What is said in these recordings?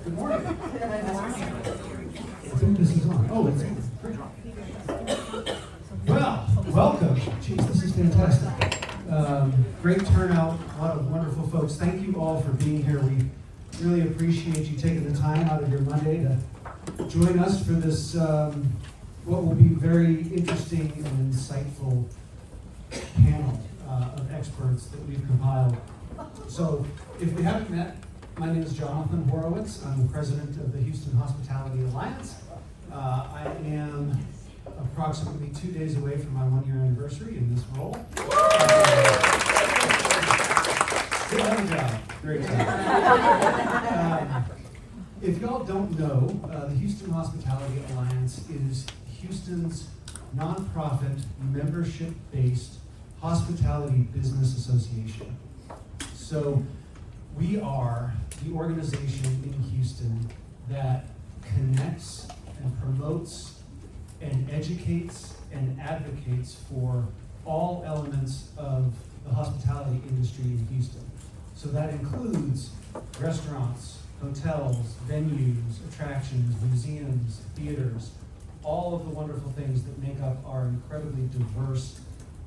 Good morning. I think this is on. Oh, it's on. Great. Well, welcome. Jeez, this is fantastic. Great turnout, a lot of wonderful folks. Thank you all for being here. We really appreciate you taking the time out of your Monday to join us for this, what will be very interesting and insightful panel of experts that we've compiled. So, if we haven't met, my name is Jonathan Horowitz. I'm the president of the Houston Hospitality Alliance. I am approximately 2 days away from my 1-year anniversary in this role. Good job. Great job. If y'all don't know, the Houston Hospitality Alliance is Houston's nonprofit, membership-based hospitality business association. So we are the organization in Houston that connects and promotes and educates and advocates for all elements of the hospitality industry in Houston. So that includes restaurants, hotels, venues, attractions, museums, theaters, all of the wonderful things that make up our incredibly diverse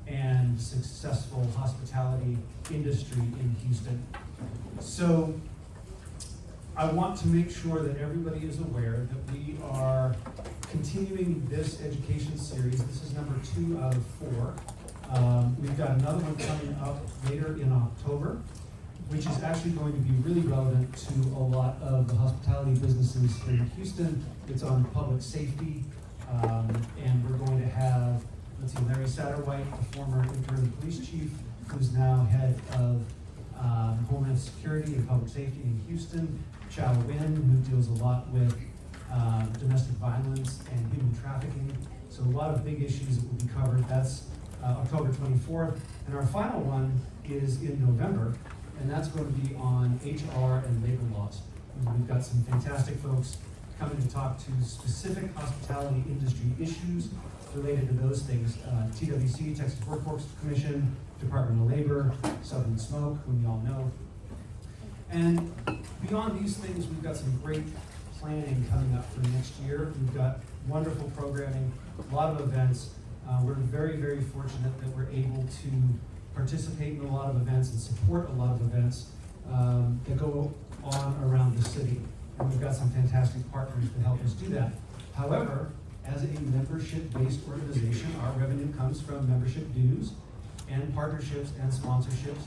and successful hospitality industry in Houston. So I want to make sure that everybody is aware that we are continuing this education series. This is number 2 out of 4. We've got another one coming up later in October, which is actually going to be really relevant to a lot of the hospitality businesses here in Houston. It's on public safety, and we're going to have, Larry Satterwhite, the former interim police chief, who's now head of Homeland Security and Public Safety in Houston, Chow Win, who deals a lot with domestic violence and human trafficking. So a lot of big issues that will be covered. That's October 24th. And our final one is in November, and that's going to be on HR and labor laws. And we've got some fantastic folks coming to talk to specific hospitality industry issues related to those things. TWC, Texas Workforce Commission, Department of Labor, Southern Smoke, whom you all know. And beyond these things, we've got some great planning coming up for next year. We've got wonderful programming, a lot of events. We're very, very fortunate that we're able to participate in a lot of events and support a lot of events that go on around the city. And we've got some fantastic partners to help us do that. However, as a membership-based organization, our revenue comes from membership dues and partnerships and sponsorships.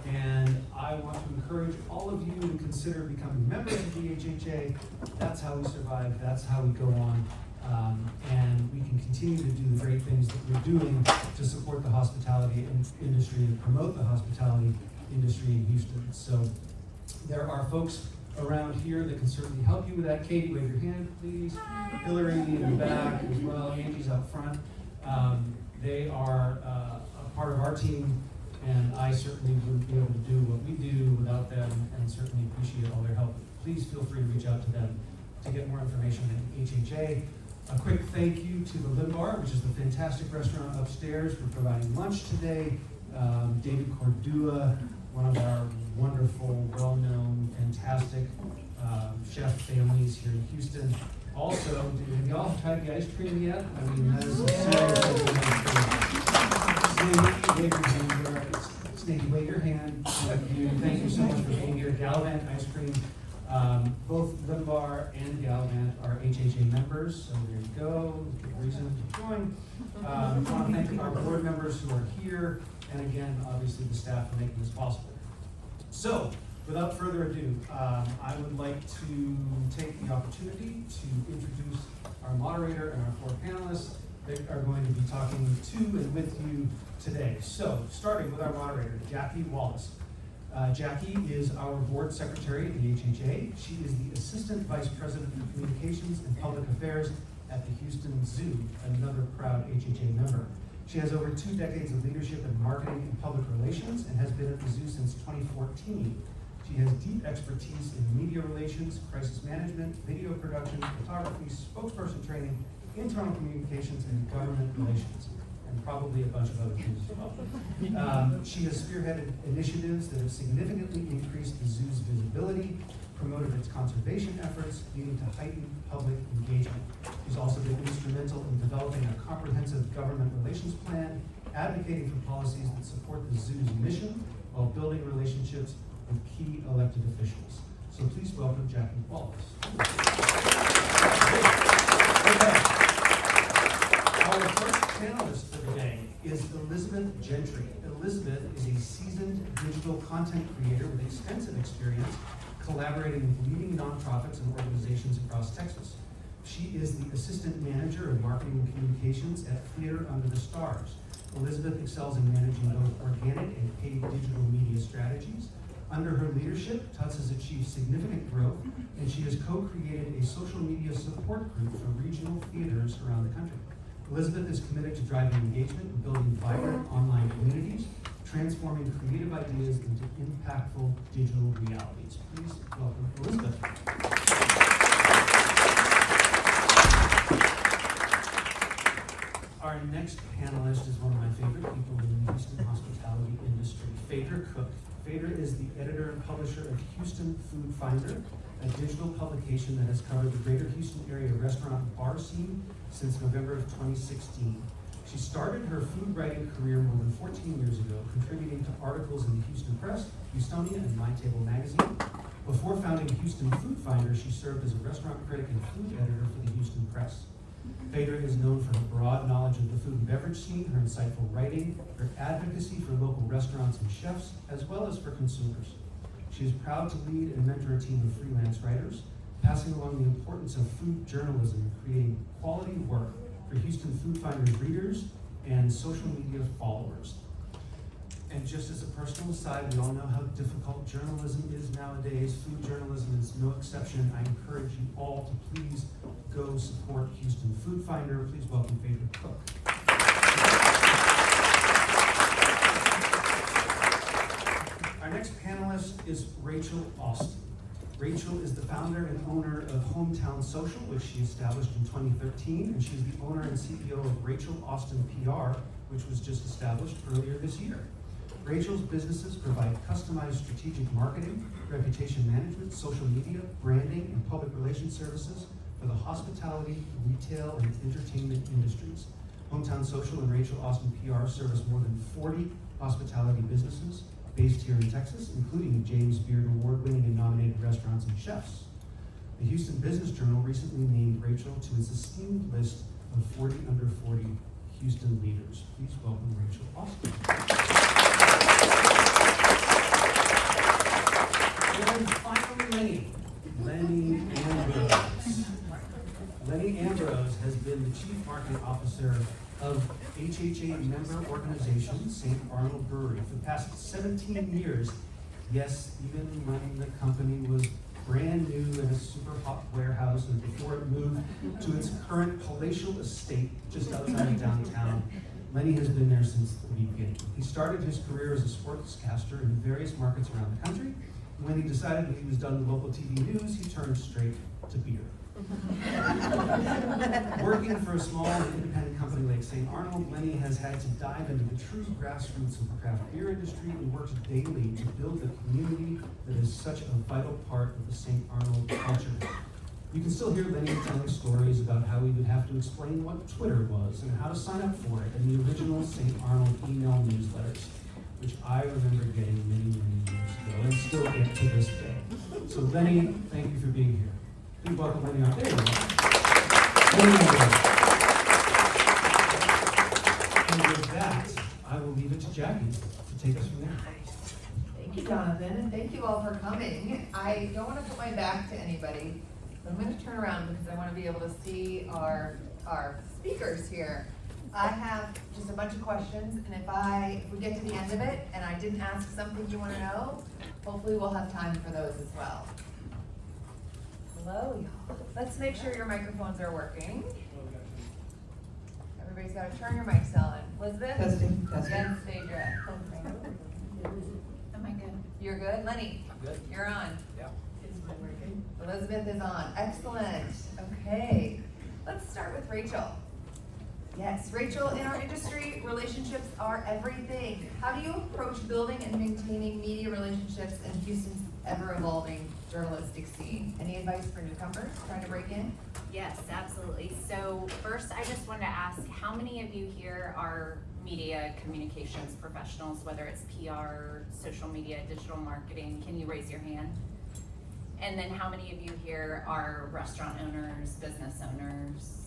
And I want to encourage all of you to consider becoming members of the HHA. That's how we survive, that's how we go on. And we can continue to do the great things that we're doing to support the hospitality industry and promote the hospitality industry in Houston. So there are folks around here that can certainly help you with that. Katie, wave your hand, please. Hillary in the back as well. Angie's up front. They are a part of our team, and I certainly wouldn't be able to do what we do without them, and certainly appreciate all their help. Please feel free to reach out to them to get more information at HHA. A quick thank you to the Limbar, which is the fantastic restaurant upstairs, for providing lunch today. David Cordua, one of our wonderful, well-known, fantastic chef families here in Houston. Also, have y'all tried the ice cream yet? I mean, that is a serious Snakey, wave your hand. Thank you so much for being here. Gallivant Ice Cream. Both Limbar and Gallivant are HHA members, so there you go. Good reason to join. I want to thank our board members who are here, and again, obviously the staff for making this possible. So, without further ado, I would like to take the opportunity to introduce our moderator and our 4 panelists that are going to be talking to and with you today. So, starting with our moderator, Jackie Wallace. Jackie is our board secretary at the HHA. She is the assistant vice president of communications and public affairs at the Houston Zoo, another proud HHA member. She has over 2 decades of leadership in marketing and public relations and has been at the zoo since 2014. She has deep expertise in media relations, crisis management, video production, photography, spokesperson training, internal communications, and government relations, and probably a bunch of other things as well. She has spearheaded initiatives that have significantly increased the zoo's visibility, promoted its conservation efforts, leading to heightened public engagement. She's also been instrumental in developing a comprehensive government relations plan, advocating for policies that support the zoo's mission while building relationships with key elected officials. So please welcome Jackie Wallace. Okay. Our first panelist for the day is Elizabeth Gentry. Elizabeth is a seasoned digital content creator with extensive experience collaborating with leading nonprofits and organizations across Texas. She is the assistant manager of marketing and communications at Theater Under the Stars. Elizabeth excels in managing both organic and paid digital media strategies. Under her leadership, Tuts has achieved significant growth, and she has co-created a social media support group for regional theaters around the country. Elizabeth is committed to driving engagement and building vibrant online communities, transforming creative ideas into impactful digital realities. Please welcome Elizabeth. Our next panelist is one of my favorite people in the Houston hospitality industry, Phaedra Cook. Phaedra is the editor and publisher of Houston Food Finder, a digital publication that has covered the greater Houston area restaurant and bar scene since November of 2016. She started her food writing career more than 14 years ago, contributing to articles in the Houston Press, Houstonia, and My Table magazine. Before founding Houston Food Finder, she served as a restaurant critic and food editor for the Houston Press. Phaedra is known for her broad knowledge of the food and beverage scene, her insightful writing, her advocacy for local restaurants and chefs, as well as for consumers. She is proud to lead and mentor a team of freelance writers, passing along the importance of food journalism and creating quality work for Houston Food Finder's readers and social media followers. And just as a personal aside, we all know how difficult journalism is nowadays. Food journalism is no exception. I encourage you all to please go support Houston Food Finder. Please welcome Phaedra Cook. Our next panelist is Rachel Austin. Rachel is the founder and owner of Hometown Social, which she established in 2013, and she's the owner and CEO of Rachel Austin PR, which was just established earlier this year. Rachel's businesses provide customized strategic marketing, reputation management, social media, branding, and public relations services for the hospitality, retail, and entertainment industries. Hometown Social and Rachel Austin PR service more than 40 hospitality businesses based here in Texas, including James Beard Award-winning and nominated restaurants and chefs. The Houston Business Journal recently named Rachel to its esteemed list of 40 under 40 Houston leaders. Please welcome Rachel Austin. And finally, Lenny Ambrose. Lenny Ambrose has been the Chief Marketing Officer of HHA member organization, St. Arnold Brewery, for the past 17 years. Yes, even when the company was brand new in a super hot warehouse and before it moved to its current palatial estate just outside of downtown. Lenny has been there since the beginning. He started his career as a sportscaster in various markets around the country. And when he decided that he was done with local TV news, he turned straight to beer. Working for a small and independent company like St. Arnold, Lenny has had to dive into the true grassroots of the craft beer industry and works daily to build the community that is such a vital part of the St. Arnold culture. You can still hear Lenny telling stories about how he would have to explain what Twitter was and how to sign up for it in the original St. Arnold email newsletters, which I remember getting many, many years ago and still get to this day. So Lenny, thank you for being here. Please welcome Lenny out there. And with that, I will leave it to Jackie to take us from there. Thank you, Jonathan, and thank you all for coming. I don't want to put my back to anybody, but I'm going to turn around because I want to be able to see our speakers here. I have just a bunch of questions, and if we get to the end of it and I didn't ask something you want to know, hopefully we'll have time for those as well. Hello, y'all. Let's make sure your microphones are working. Everybody's got to turn your mics on. Elizabeth? Testing. Then Phaedra. Am I good? You're good? Lenny? Good. You're on. Yeah. Is it working? Elizabeth is on. Excellent. Okay. Let's start with Rachel. Yes, Rachel, in our industry, relationships are everything. How do you approach building and maintaining media relationships in Houston's ever-evolving journalistic scene. Any advice for newcomers trying to break in? Yes, absolutely. So first, I just wanted to ask, how many of you here are media communications professionals, whether it's PR, social media, digital marketing? Can you raise your hand? And then how many of you here are restaurant owners, business owners?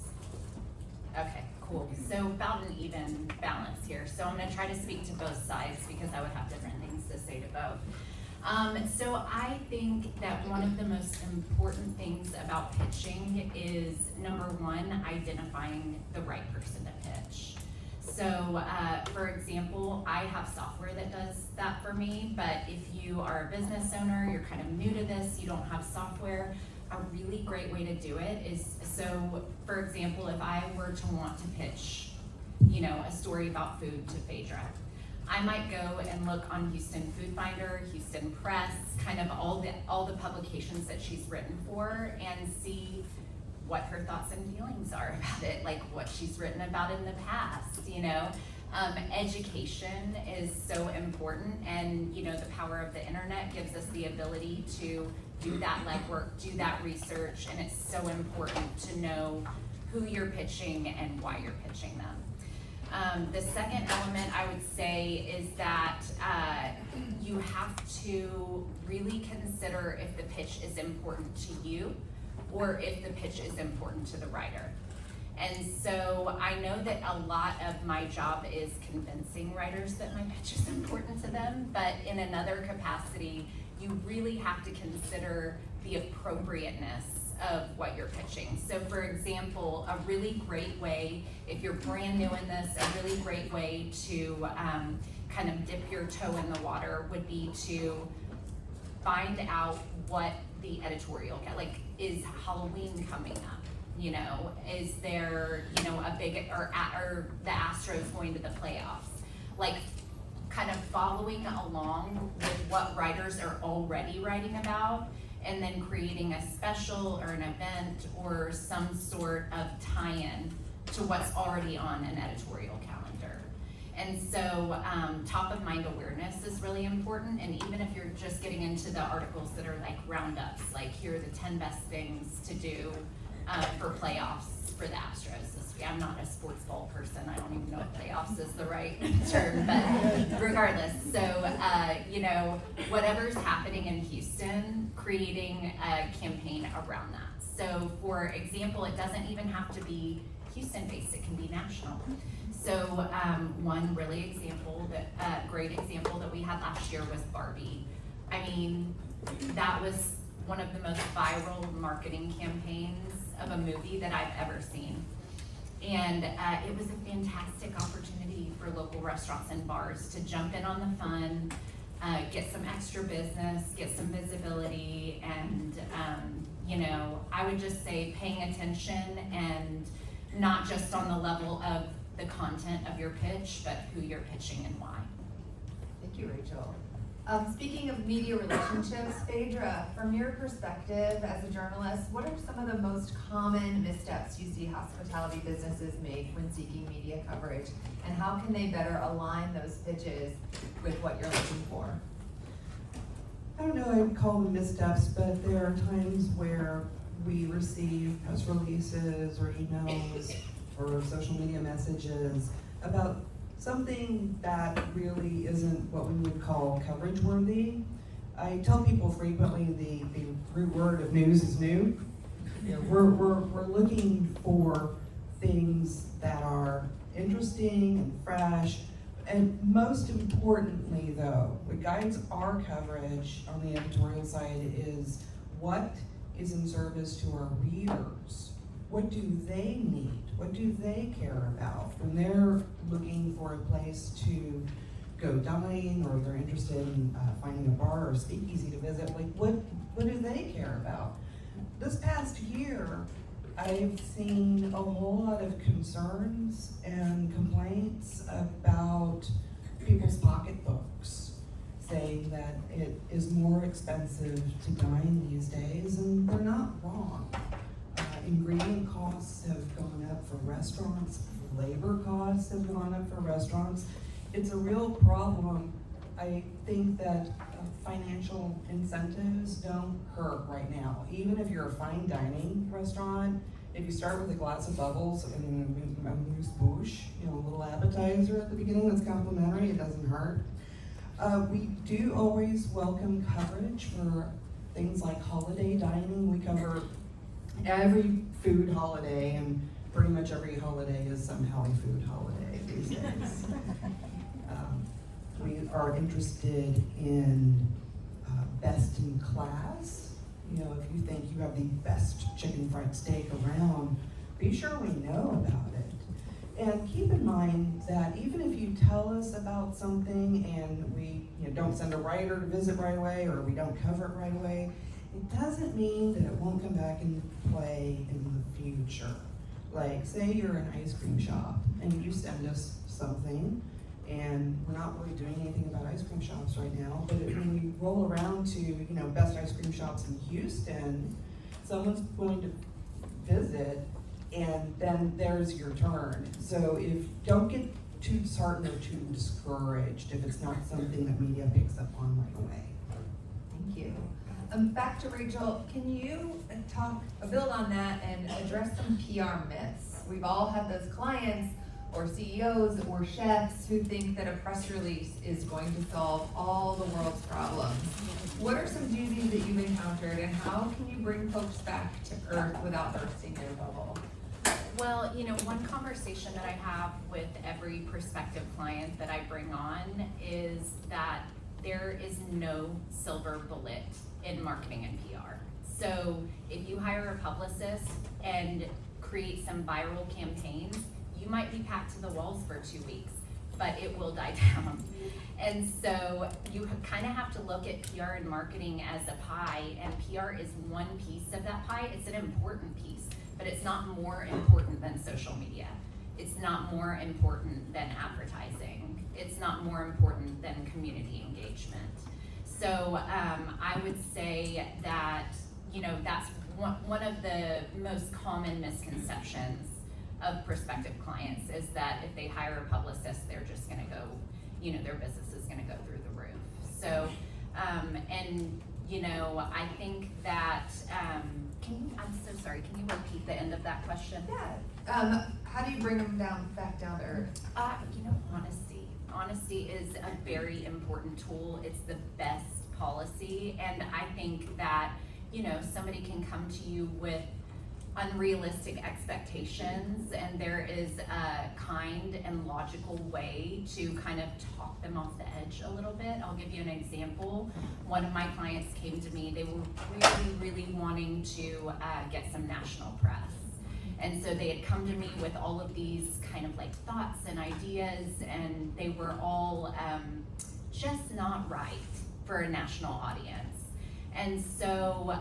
Okay, cool. So about an even balance here. So I'm gonna try to speak to both sides because I would have different things to say to both. So I think that one of the most important things about pitching is, number one, identifying the right person to pitch. So, for example, I have software that does that for me, but if you are a business owner, you're kind of new to this, you don't have software, a really great way to do it is, so for example, if I were to want to pitch, a story about food to Phaedra, I might go and look on Houston Food Finder, Houston Press, kind of all the publications that she's written for, and see what her thoughts and feelings are about it, like what she's written about in the past, Education is so important, and the power of the internet gives us the ability to do that legwork, do that research, and it's so important to know who you're pitching and why you're pitching them. The second element I would say is that you have to really consider if the pitch is important to you or if the pitch is important to the writer. And so I know that a lot of my job is convincing writers that my pitch is important to them, but in another capacity, you really have to consider the appropriateness of what you're pitching. So for example, a really great way, if you're brand new in this, a really great way to kind of dip your toe in the water would be to find out what the editorial, like, is Halloween coming up? Is there, a big, or the Astros going to the playoffs? Like, kind of following along with what writers are already writing about, and then creating a special or an event or some sort of tie-in to what's already on an editorial calendar. And so top of mind awareness is really important, and even if you're just getting into the articles that are like roundups, like here are the 10 best things to do for playoffs for the Astros this week. I'm not a sports ball person, I don't even know if playoffs is the right term, but regardless. So, whatever's happening in Houston, creating a campaign around that. So for example, it doesn't even have to be Houston-based, it can be national. So one great example that we had last year was Barbie. I mean, that was one of the most viral marketing campaigns of a movie that I've ever seen. And it was a fantastic opportunity for local restaurants and bars to jump in on the fun, get some extra business, get some visibility, and I would just say paying attention, and not just on the level of the content of your pitch, but who you're pitching and why. Thank you, Rachel. Speaking of media relationships, Phaedra, from your perspective as a journalist, what are some of the most common missteps you see hospitality businesses make when seeking media coverage, and how can they better align those pitches with what you're looking for? I don't know, I'd call them missteps, but there are times where we receive press releases or emails or social media messages about something that really isn't what we would call coverage worthy. I tell people frequently the root word of news is new. We're looking for things that are interesting and fresh, and most importantly though, what guides our coverage on the editorial side is what is in service to our readers. What do they need? What do they care about when they're looking for a place to go dine, or they're interested in finding a bar or speakeasy to visit? Like, what do they care about? This past year, I've seen a whole lot of concerns and complaints about people's pocketbooks, saying that it is more expensive to dine these days, and they're not wrong. Ingredient costs have gone up for restaurants, labor costs have gone up for restaurants. It's a real problem. I think that financial incentives don't hurt right now. Even if you're a fine dining restaurant, if you start with a glass of bubbles and a amuse bouche, a little appetizer at the beginning that's complimentary, it doesn't hurt. We do always welcome coverage for things like holiday dining. We cover every food holiday, and pretty much every holiday is somehow a food holiday these days. We are interested in best in class. If you think you have the best chicken fried steak around, be sure we know about it. And keep in mind that even if you tell us about something and we don't send a writer to visit right away, or we don't cover it right away, it doesn't mean that it won't come back into play in the future. Like, say you're an ice cream shop and you send us something, and we're not really doing anything about ice cream shops right now, but when we roll around to, best ice cream shops in Houston, someone's going to visit, and then there's your turn. So don't get too disheartened or too discouraged if it's not something that media picks up on right away. Thank you. Back to Rachel, can you build on that and address some PR myths? We've all had those clients or CEOs or chefs who think that a press release is going to solve all the world's problems. What are some doozies that you've encountered, and how can you bring folks back to earth without bursting their bubble? Well, one conversation that I have with every prospective client that I bring on is that there is no silver bullet in marketing and PR. So if you hire a publicist and create some viral campaigns, you might be packed to the walls for 2 weeks, but it will die down. And so you kind of have to look at PR and marketing as a pie, and PR is one piece of that pie. It's an important piece, but it's not more important than social media. It's not more important than advertising. It's not more important than community engagement. So I would say that, that's one of the most common misconceptions of prospective clients is that if they hire a publicist, they're just gonna go, their business is gonna go through the roof. So, I think that, I'm so sorry, can you repeat the end of that question? Yeah. How do you bring them back down to earth? Honesty. Honesty is a very important tool. It's the best policy. And I think that, somebody can come to you with unrealistic expectations, and there is a kind and logical way to kind of talk them off the edge a little bit. I'll give you an example. One of my clients came to me, they were really wanting to get some national press. And so they had come to me with all of these kind of like thoughts and ideas, and they were all just not right for a national audience. And so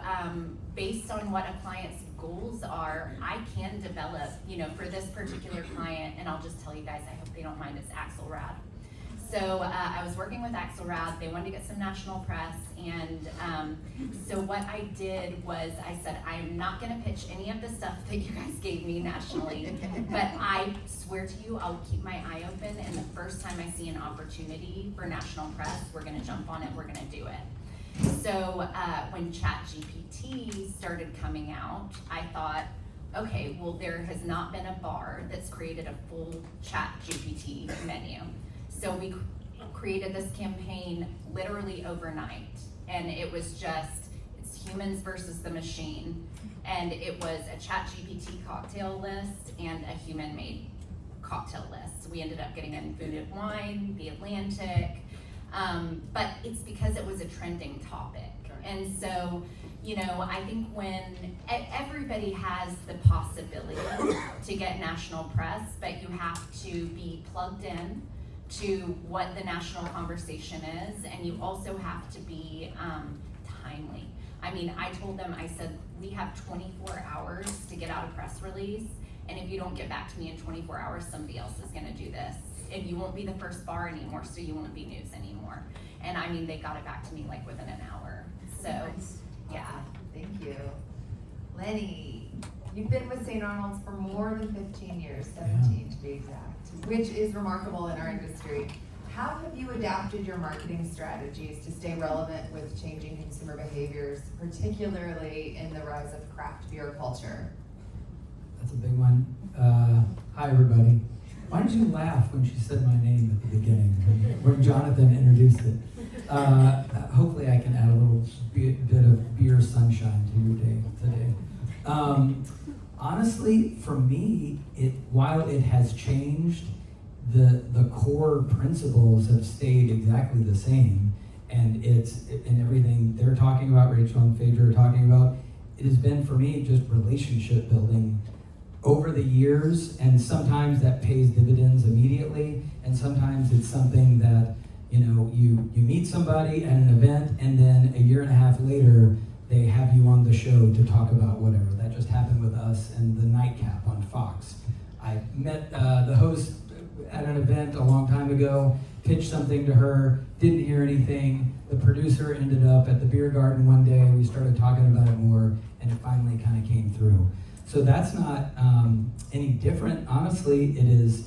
based on what a client's goals are, I can develop, for this particular client, and I'll just tell you guys, I hope they don't mind, it's Axelrad. So I was working with Axelrad, they wanted to get some national press, and so what I did was I said, I'm not gonna pitch any of the stuff that you guys gave me nationally, but I swear to you, I'll keep my eye open, and the first time I see an opportunity for national press, we're gonna jump on it, we're gonna do it. So when ChatGPT started coming out, I thought, okay, well, there has not been a bar that's created a full ChatGPT menu. So we created this campaign literally overnight, and it was it's humans versus the machine. And it was a ChatGPT cocktail list and a human-made cocktail list. We ended up getting in Food and Wine, The Atlantic, but it's because it was a trending topic. And so, I think when everybody has the possibility to get national press, but you have to be plugged in to what the national conversation is, and you also have to be timely. I mean, I told them, I said, we have 24 hours to get out a press release, and if you don't get back to me in 24 hours, somebody else is gonna do this. And you won't be the first bar anymore, so you won't be news anymore. And I mean, they got it back to me like within an hour. So, yeah. Thank you. Lenny, you've been with St. Arnold's for more than 15 years, 17 to be exact, which is remarkable in our industry. how have you adapted your marketing strategies to stay relevant with changing consumer behaviors, particularly in the rise of craft beer culture? That's a big one. Hi, everybody. Why did you laugh when she said my name at the beginning, when Jonathan introduced it? Hopefully I can add a little bit of beer sunshine to your day today. Honestly, for me, while it has changed, the core principles have stayed exactly the same, and and everything they're talking about, Rachel and Phaedra are talking about, it has been for me just relationship building over the years, and sometimes that pays dividends immediately, and sometimes it's something that, you meet somebody at an event, and then a year and a half later, they have you on the show to talk about whatever. That just happened with us and the Nightcap on Fox. I met the host at an event a long time ago, pitched something to her, didn't hear anything. The producer ended up at the beer garden one day, we started talking about it more, and it finally kind of came through. So that's not any different. Honestly, it is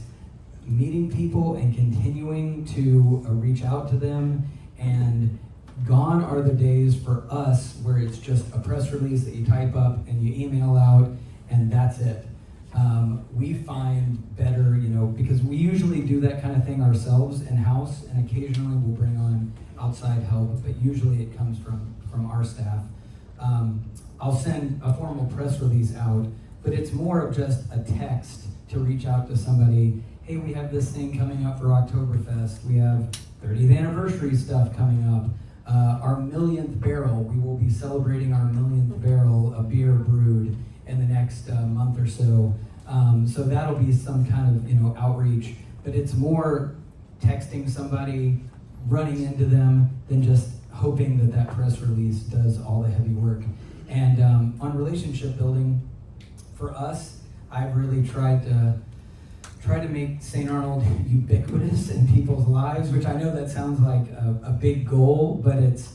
meeting people and continuing to reach out to them, and gone are the days for us where it's just a press release that you type up and you email out and that's it. We find better, because we usually do that kind of thing ourselves in-house, and occasionally we'll bring on outside help, but usually it comes from our staff. I'll send a formal press release out, but it's more of just a text to reach out to somebody. Hey, we have this thing coming up for Oktoberfest. We have 30th anniversary stuff coming up. Our 1,000,000th barrel, we will be celebrating our 1,000,000th barrel of beer brewed in the next month or so. So that'll be some kind of outreach, but it's more texting somebody, running into them, than just hoping that press release does all the heavy work. And on relationship building, for us, I've really tried to make St. Arnold ubiquitous in people's lives, which I know that sounds like a big goal, but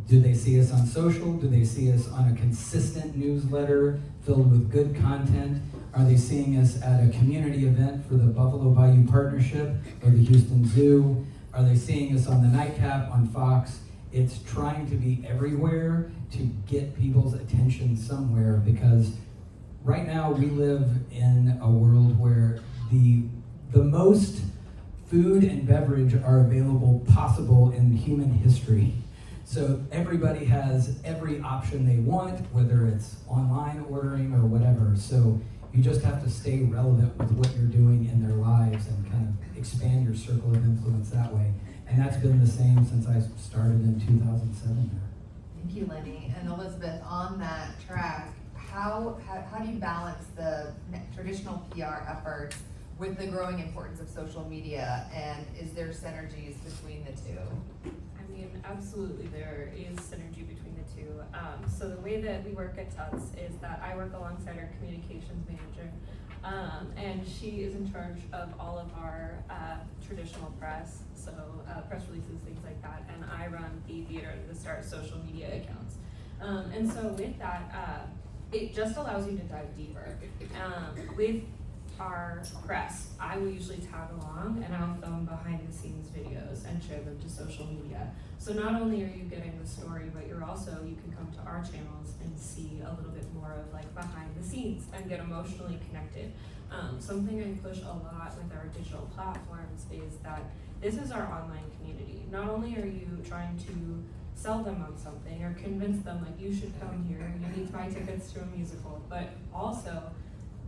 do they see us on social? Do they see us on a consistent newsletter filled with good content? Are they seeing us at a community event for the Buffalo Bayou Partnership or the Houston Zoo? Are they seeing us on the Nightcap on Fox? It's trying to be everywhere to get people's attention somewhere, because right now we live in a world where the most food and beverage are available possible in human history. So everybody has every option they want, whether it's online ordering or whatever. So you just have to stay relevant with what you're doing in their lives and kind of expand your circle of influence that way. And that's been the same since I started in 2007 there. Thank you, Lenny. And Elizabeth, on that track, how do you balance the traditional PR efforts with the growing importance of social media, and is there synergies between the two? I mean, absolutely there is synergy between the two. So the way that we work at Tuts is that I work alongside our communications manager, and she is in charge of all of our traditional press, so press releases, things like that, and I run the Theater of the Stars social media accounts. And so with that, it just allows you to dive deeper. With our press, I will usually tag along and I'll film behind the scenes videos and share them to social media. So not only are you getting the story, but you can come to our channels and see a little bit more of like behind the scenes and get emotionally connected. Something I push a lot with our digital platforms is that this is our online community. Not only are you trying to sell them on something or convince them like you should come here, you need to buy tickets to a musical, but also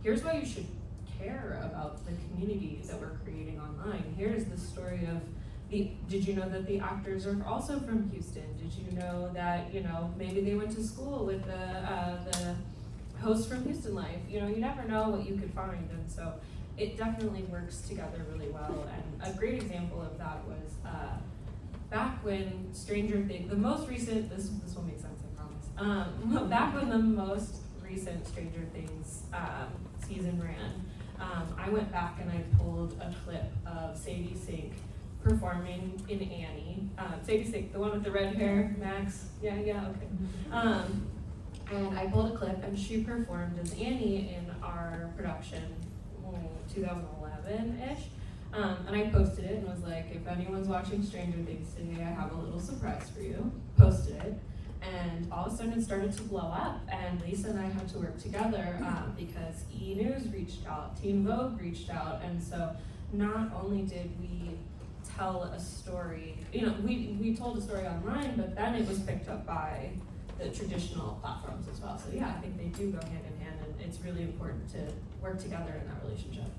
here's why you should care about the community that we're creating online. Here's the story of did you know that the actors are also from Houston? Did you know that, maybe they went to school with the host from Houston Life? You never know what you could find, and so it definitely works together really well. And a great example of that was back when Stranger Things, the most recent, this will make sense, I promise. Back when the most recent Stranger Things season ran, I went back and I pulled a clip of Sadie Sink performing in Annie. Sadie Sink, the one with the red hair, Max? Yeah, okay. And I pulled a clip and she performed as Annie in our production, 2011-ish. And I posted it and was like, if anyone's watching Stranger Things today, I have a little surprise for you. Posted it. And all of a sudden it started to blow up, and Lisa and I had to work together because E! News reached out, Teen Vogue reached out, and so not only did we tell a story, we told a story online, but then it was picked up by the traditional platforms as well. So yeah, I think they do go hand in hand, and it's really important to work together in that relationship.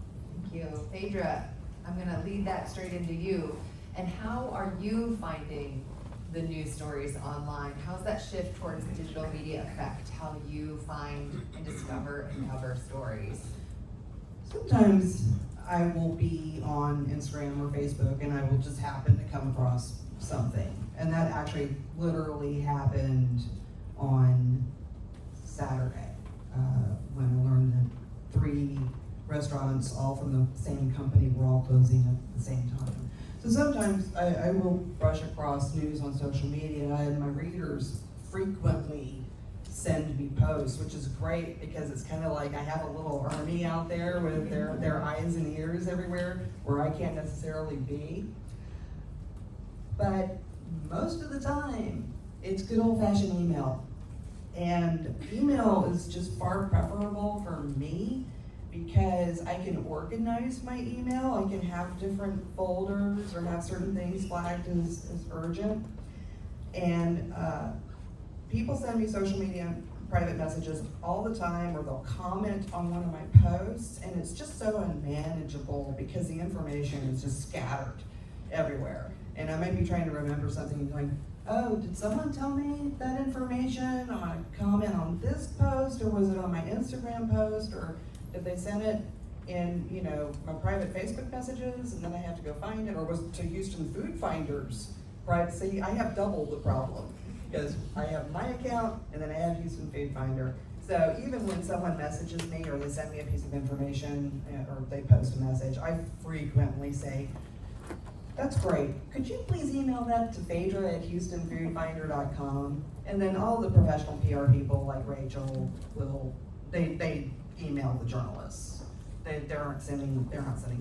Thank you. Phaedra, I'm gonna lead that straight into you. And how are you finding the news stories online? How's that shift towards digital media affect how you find and discover and cover stories? Sometimes I will be on Instagram or Facebook and I will just happen to come across something. And that actually literally happened on Saturday, when I learned that 3 restaurants, all from the same company, were all closing at the same time. So sometimes I will brush across news on social media, and my readers frequently send me posts, which is great because it's kind of like I have a little army out there with their eyes and ears everywhere where I can't necessarily be. But most of the time, it's good old-fashioned email. And email is just far preferable for me because I can organize my email. I can have different folders or have certain things flagged as urgent. And people send me social media private messages all the time, or they'll comment on one of my posts, and it's just so unmanageable because the information is just scattered everywhere. And I might be trying to remember something and going, oh, did someone tell me that information on a comment on this post, or was it on my Instagram post, or did they send it in, my private Facebook messages, and then I have to go find it, or was it to Houston Food Finders? Right? See, I have double the problem because I have my account and then I have Houston Food Finder. So even when someone messages me or they send me a piece of information or they post a message, I frequently say, that's great. Could you please email that to Phaedra at HoustonFoodFinder.com? And then all the professional PR people like Rachel they email the journalists. They're not sending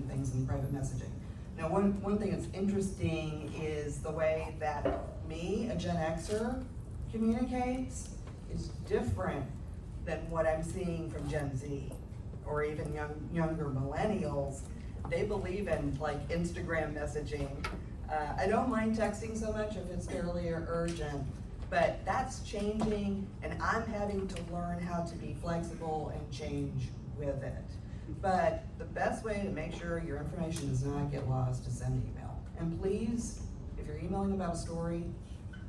things in private messaging. Now, one thing that's interesting is the way that me, a Gen Xer, communicates is different than what I'm seeing from Gen Z or even younger millennials. They believe in like Instagram messaging. I don't mind texting so much if it's fairly urgent, but that's changing, and I'm having to learn how to be flexible and change with it. But the best way to make sure your information does not get lost is send email. And please, if you're emailing about a story,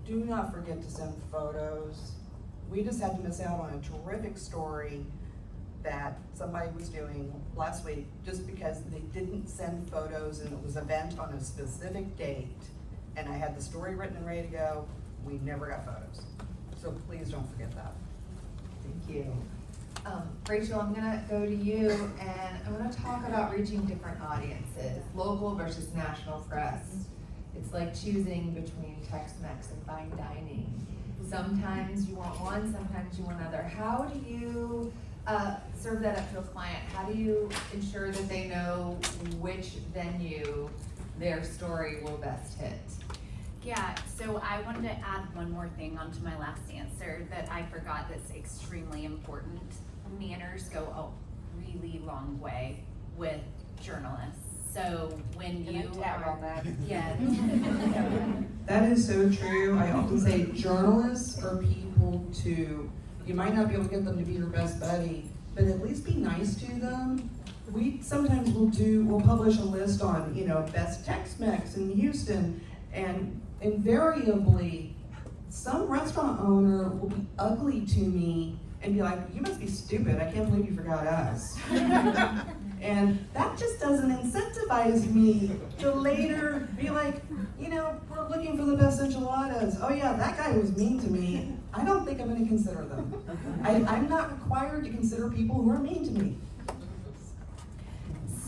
do not forget to send photos. We just had to miss out on a terrific story that somebody was doing last week just because they didn't send photos, and it was an event on a specific date. And I had the story written and ready to go. We never got photos. So please don't forget that. Thank you. Rachel, I'm gonna go to you, and I wanna talk about reaching different audiences, local versus national press. It's like choosing between Tex-Mex and fine dining. Sometimes you want one, sometimes you want another. How do you serve that up to a client? How do you ensure that they know which venue their story will best hit? Yeah, so I wanted to add one more thing onto my last answer that I forgot that's extremely important. Manners go a really long way with journalists. So when you are, yeah. That is so true. I often say journalists are people to, you might not be able to get them to be your best buddy, but at least be nice to them. We sometimes we'll publish a list on, best Tex-Mex in Houston, and invariably, some restaurant owner will be ugly to me and be like, you must be stupid, I can't believe you forgot us. And that just doesn't incentivize me to later be like, we're looking for the best enchiladas. Oh yeah, that guy was mean to me. I don't think I'm gonna consider them. I'm not required to consider people who are mean to me.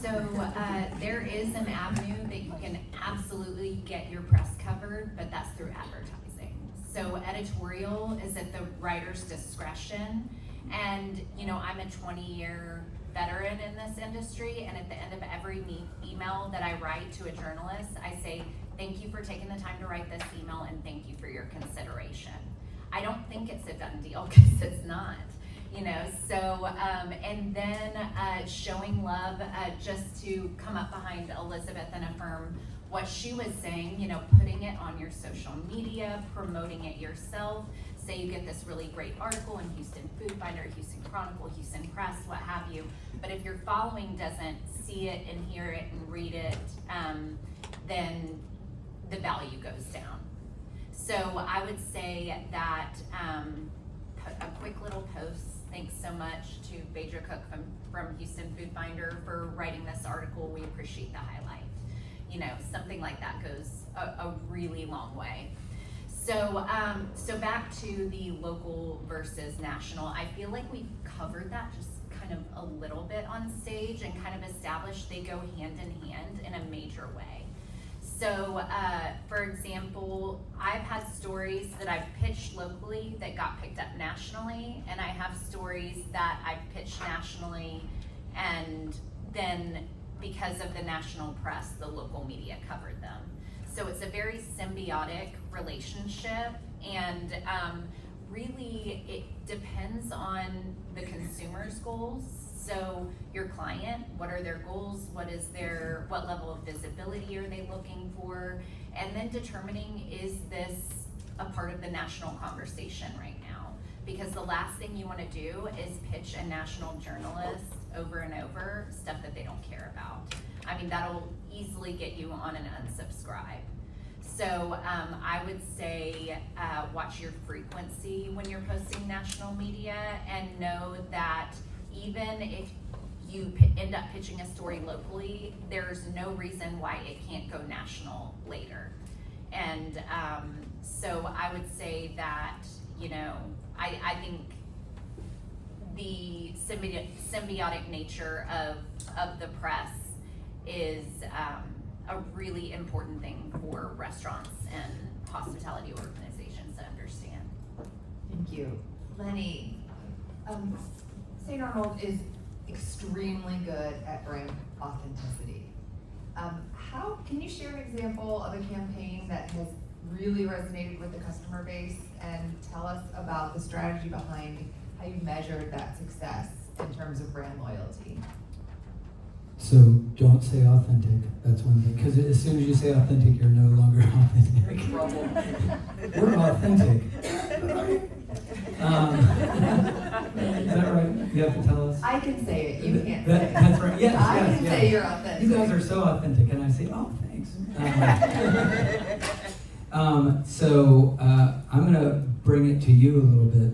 So there is an avenue that you can absolutely get your press covered, but that's through advertising. So editorial is at the writer's discretion, And, you know, I'm a 20-year veteran in this industry, and at the end of every email that I write to a journalist, I say, thank you for taking the time to write this email, and thank you for your consideration. I don't think it's a done deal, because it's not. You know, so, and then showing love, just to come up behind Elizabeth and affirm what she was saying, you know, putting it on your social media, promoting it yourself. Say you get this really great article in Houston Food Finder, Houston Chronicle, Houston Press, what have you, but if your following doesn't see it and hear it and read it, then the value goes down. So I would say that a quick little post. Thanks so much to Phaedra Cook from Houston Food Finder for writing this article. We appreciate the highlight. You know, something like that goes a really long way. So, so back to the local versus national. I feel like we've covered that just kind of a little bit on stage and kind of established they go hand in hand in a major way. So, for example, I've had stories that I've pitched locally that got picked up nationally, and I have stories that I've pitched nationally, and then because of the national press, the local media covered them. So it's a very symbiotic relationship, and really it depends on the consumer's goals. So your client, what are their goals? What level of visibility are they looking for? And then determining, is this a part of the national conversation right now? Because the last thing you want to do is pitch a national journalist over and over stuff that they don't care about. I mean, that'll easily get you on an unsubscribe. So I would say watch your frequency when you're posting national media, and know that even if you end up pitching a story locally, there's no reason why it can't go national later. And so I would say that, you know, I think the symbiotic nature of the press is a really important thing for restaurants and hospitality organizations to understand. Thank you. Lenny, St. Arnold is extremely good at brand authenticity. How can you share an example of a campaign that has really resonated with the customer base, and tell us about the strategy behind how you measured that success in terms of brand loyalty? So don't say authentic. That's one thing. Because as soon as you say authentic, you're no longer authentic. We're authentic. Is that right? You have to tell us. I can say it. You can't say it. That's right. Yes, I yes, can yes. say you're authentic. You guys are so authentic, and I say, oh, thanks. So I'm gonna bring it to you a little bit,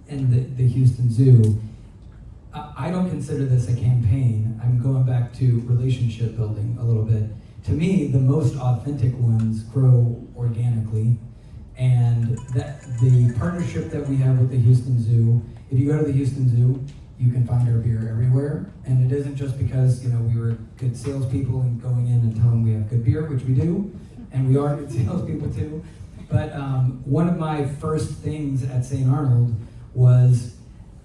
and the Houston Zoo. I don't consider this a campaign. I'm going back to relationship building a little bit. To me, the most authentic ones grow organically, and that the partnership that we have with the Houston Zoo, if you go to the Houston Zoo, you can find our beer everywhere. And it isn't just because, you know, we were good salespeople and going in and telling we have good beer, which we do, and we are good salespeople too. But one of my first things at St. Arnold was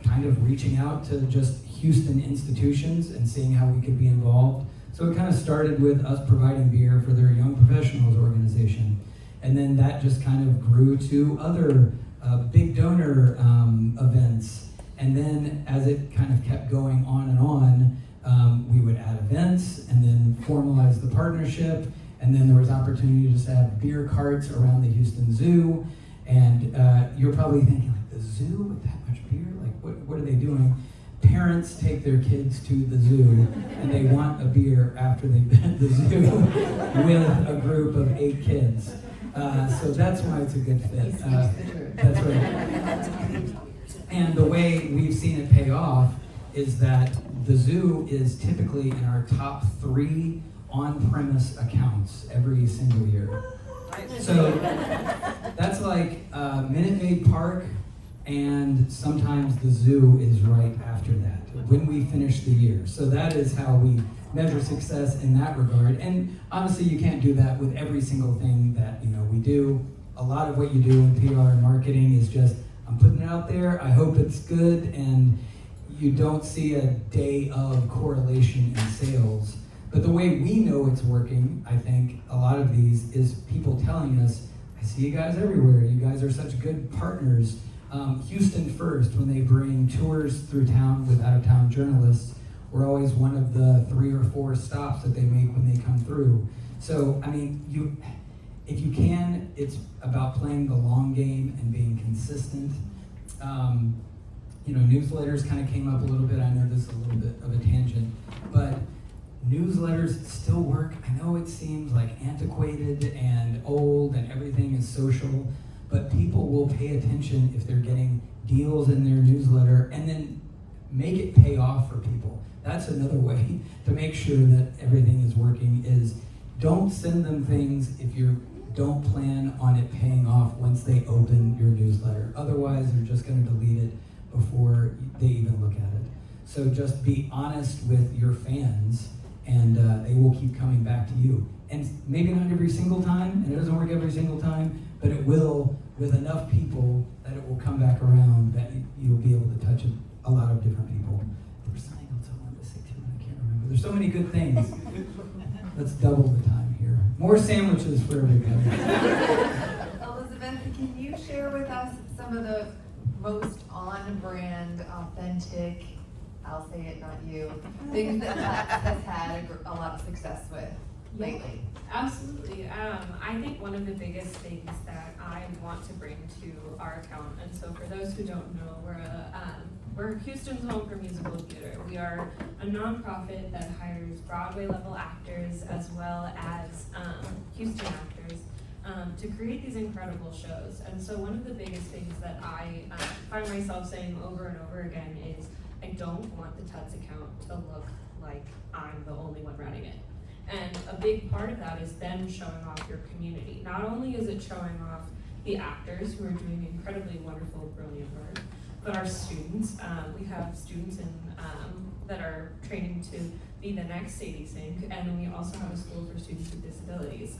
kind of reaching out to just Houston institutions and seeing how we could be involved. So it kind of started with us providing beer for their Young Professionals organization. And then that just kind of grew to other big donor events. And then as it kind of kept going on and on, we would add events and then formalize the partnership. And then there was opportunity to just have beer carts around the Houston Zoo. And you're probably thinking, like, the zoo with that much beer? Like, what are they doing? Parents take their kids to the zoo, and they want a beer after they've been at the zoo with a group of 8 kids. So that's why it's a good fit. That's right. And the way we've seen it pay off is that the zoo is typically in our top 3 on-premise accounts every single year. So that's like Minute Maid Park, and sometimes the zoo is right after that, when we finish the year. So that is how we measure success in that regard. And honestly, you can't do that with every single thing that, you know, we do. A lot of what you do in PR and marketing is just a I'm putting it out there. I hope it's good, and you don't see a day of correlation in sales. But the way we know it's working, I think, a lot of these is people telling us, I see you guys everywhere. You guys are such good partners. Houston First, when they bring tours through town with out-of-town journalists, we're always one of the 3 or 4 stops that they make when they come through. So, I mean, if you can, it's about playing the long game and being consistent. Newsletters kind of came up a little bit. I know this is a little bit of a tangent, but newsletters still work. I know it seems like antiquated and old and everything is social, but people will pay attention if they're getting deals in their newsletter, and then make it pay off for people. That's another way to make sure that everything is working, is don't send them things if you don't plan on it paying off once they open your newsletter. Otherwise, they're just going to delete it before they even look at it. So just be honest with your fans, and they will keep coming back to you. And maybe not every single time, and it doesn't work every single time, but it will with enough people that it will come back around, that you'll be able to touch a lot of different people. There was something else I wanted to say too, and I can't remember. There's so many good things. Let's double the time here. More sandwiches for everybody. Elizabeth, can you share with us some of the most on-brand, authentic, I'll say it, not you, things that Tuts has had a lot of success with lately? Absolutely. I think one of the biggest things that I want to bring to our account, and so for those who don't know, we're Houston's Home for Musical Theater. We are a nonprofit that hires Broadway level actors as well as Houston actors to create these incredible shows. And so one of the biggest things that I find myself saying over and over again is, I don't want the Tuts account to look like I'm the only one running it. And a big part of that is then showing off your community. Not only is it showing off the actors who are doing incredibly wonderful, brilliant work, but our students. We have students that are training to be the next Sadie Sink, and then we also have a school for students with disabilities.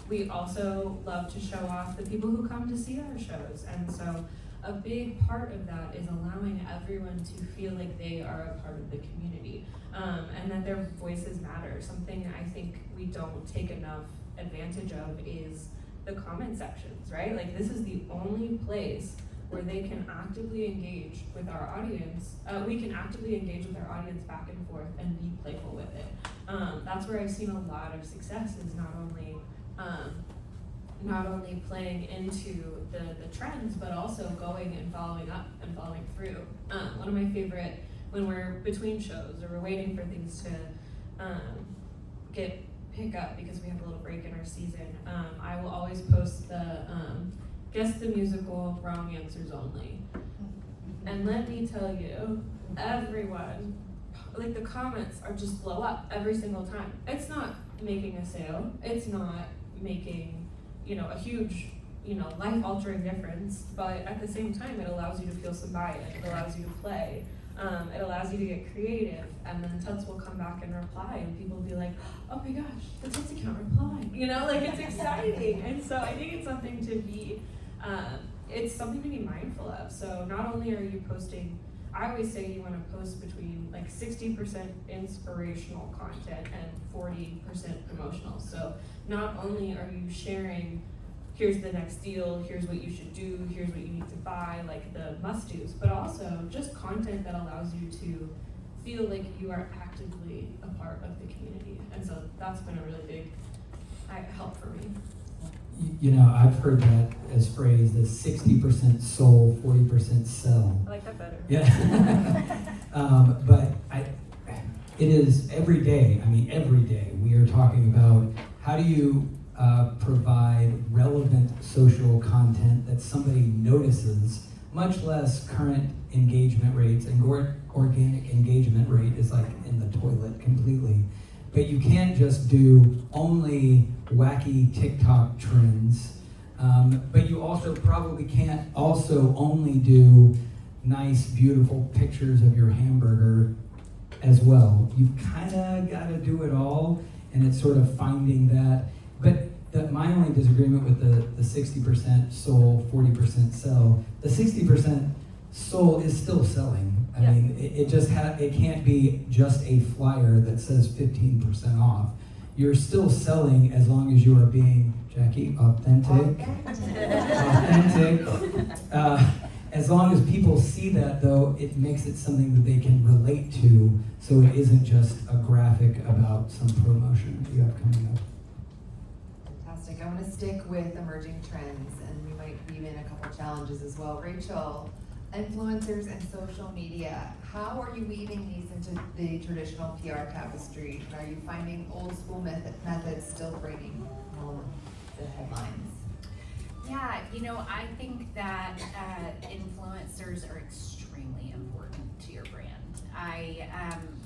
We also love to show off the people who come to see our shows, and so a big part of that is allowing everyone to feel like they are a part of the community, and that their voices matter. Something I think we don't take enough advantage of is the comment sections, right? Like, this is the only place where they can actively engage with our audience. We can actively engage with our audience back and forth and be playful with it. That's where I've seen a lot of success, is not only playing into the trends, but also going and following up and following through. One of my favorite, when we're between shows or we're waiting for things to pick up because we have a little break in our season, I will always post the Guess the Musical, Wrong Answers Only. And let me tell you, everyone, like, the comments are just blow up every single time. It's not making a sale, it's not making, a huge, life-altering difference, but at the same time, it allows you to feel some buy-in, it allows you to play, it allows you to get creative, and then Tuts will come back and reply, and people will be like, oh my gosh, the Tuts account replied, it's exciting. And so I think it's something to be, it's something to be mindful of. So not only are you posting, I always say you want to post between like 60% inspirational content and 40% promotional. So not only are you sharing, here's the next deal, here's what you should do, here's what you need to buy, like the must-dos, but also just content that allows you to feel like you are actively a part of the community. And so that's been a really big help for me. I've heard that as phrased as 60% soul, 40% sell. I like that better. Yeah. But it is every day. Every day we are talking about how do you provide relevant social content that somebody notices, much less current engagement rates, and organic engagement rate is like in the toilet completely. But you can't just do only wacky TikTok trends. But you also probably can't also only do nice, beautiful pictures of your hamburger as well. You've kind of got to do it all, and it's sort of finding that. But my only disagreement with the 60% sold, 40% sell, the 60% sold is still selling. I Yeah. mean, it just it can't be just a flyer that says 15% off. You're still selling as long as you are being, Jackie, authentic. As long as people see that, though, it makes it something that they can relate to, so it isn't just a graphic about some promotion that you have coming up. Fantastic. I want to stick with emerging trends, and we might weave in a couple challenges as well. Rachel, influencers and social media, how are you weaving these into the traditional PR tapestry? And are you finding old school methods still bringing home the headlines? Yeah, I think that influencers are extremely important to your brand. I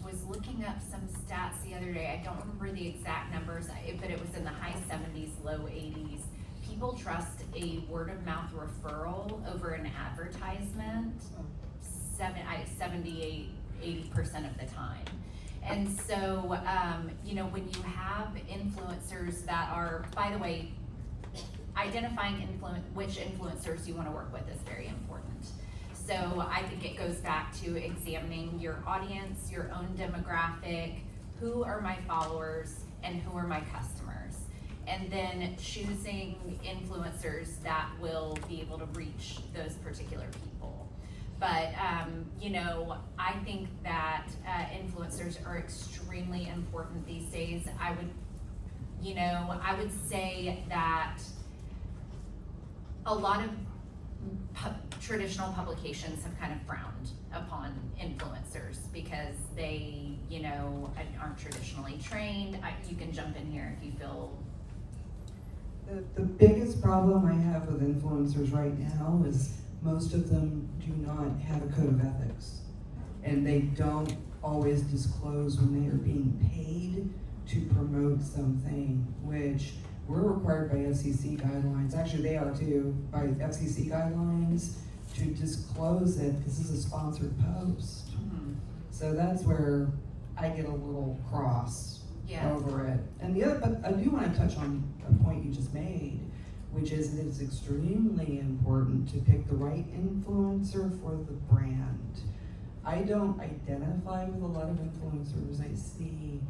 was looking up some stats the other day. I don't remember the exact numbers, but it was in the high 70s, low 80s. People trust a word of mouth referral over an advertisement 78, 80% of the time. And so, when you have influencers that are, by the way, identifying which influencers you want to work with is very important. So I think it goes back to examining your audience, your own demographic, who are my followers and who are my customers. And then choosing influencers that will be able to reach those particular people. But, I think that influencers are extremely important these days. I would say that a lot of traditional publications have kind of frowned upon influencers because they, aren't traditionally trained. You can jump in here if you feel. The biggest problem I have with influencers right now is most of them do not have a code of ethics. And they don't always disclose when they are being paid to promote something, which we're required by FCC guidelines, actually they are too, by FCC guidelines, to disclose that this is a sponsored post. Mm-hmm. So that's where I get a little cross over it. And but I do want to touch on a point you just made, which is that it's extremely important to pick the right influencer for the brand. I don't identify with a lot of influencers I see.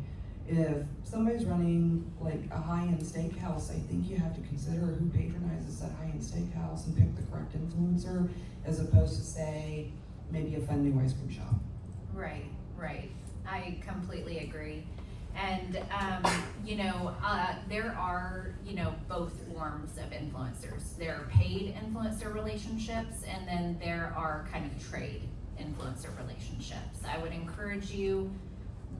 If somebody's running like a high-end steakhouse, I think you have to consider who patronizes that high-end steakhouse and pick the correct influencer, as opposed to, say, maybe a fun new ice cream shop. Right. I completely agree. And, there are, both forms of influencers. There are paid influencer relationships, and then there are kind of trade influencer relationships. I would encourage you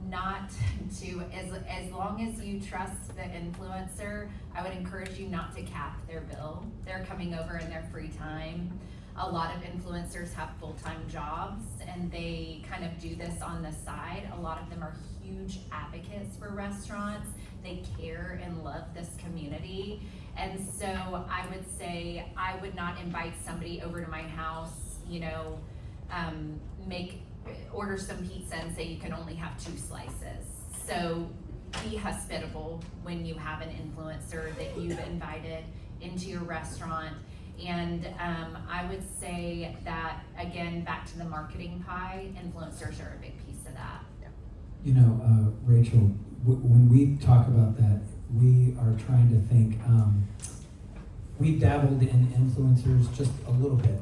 not to, as long as you trust the influencer, I would encourage you not to cap their bill. They're coming over in their free time. A lot of influencers have full-time jobs and they kind of do this on the side. A lot of them are huge advocates for restaurants. They care and love this community. And so I would say I would not invite somebody over to my house, order some pizza and say you can only have 2 slices. So be hospitable when you have an influencer that you've invited into your restaurant. And I would say that, again, back to the marketing pie, influencers are a big piece of that. Rachel, when we talk about that, we are trying to think, we dabbled in influencers just a little bit.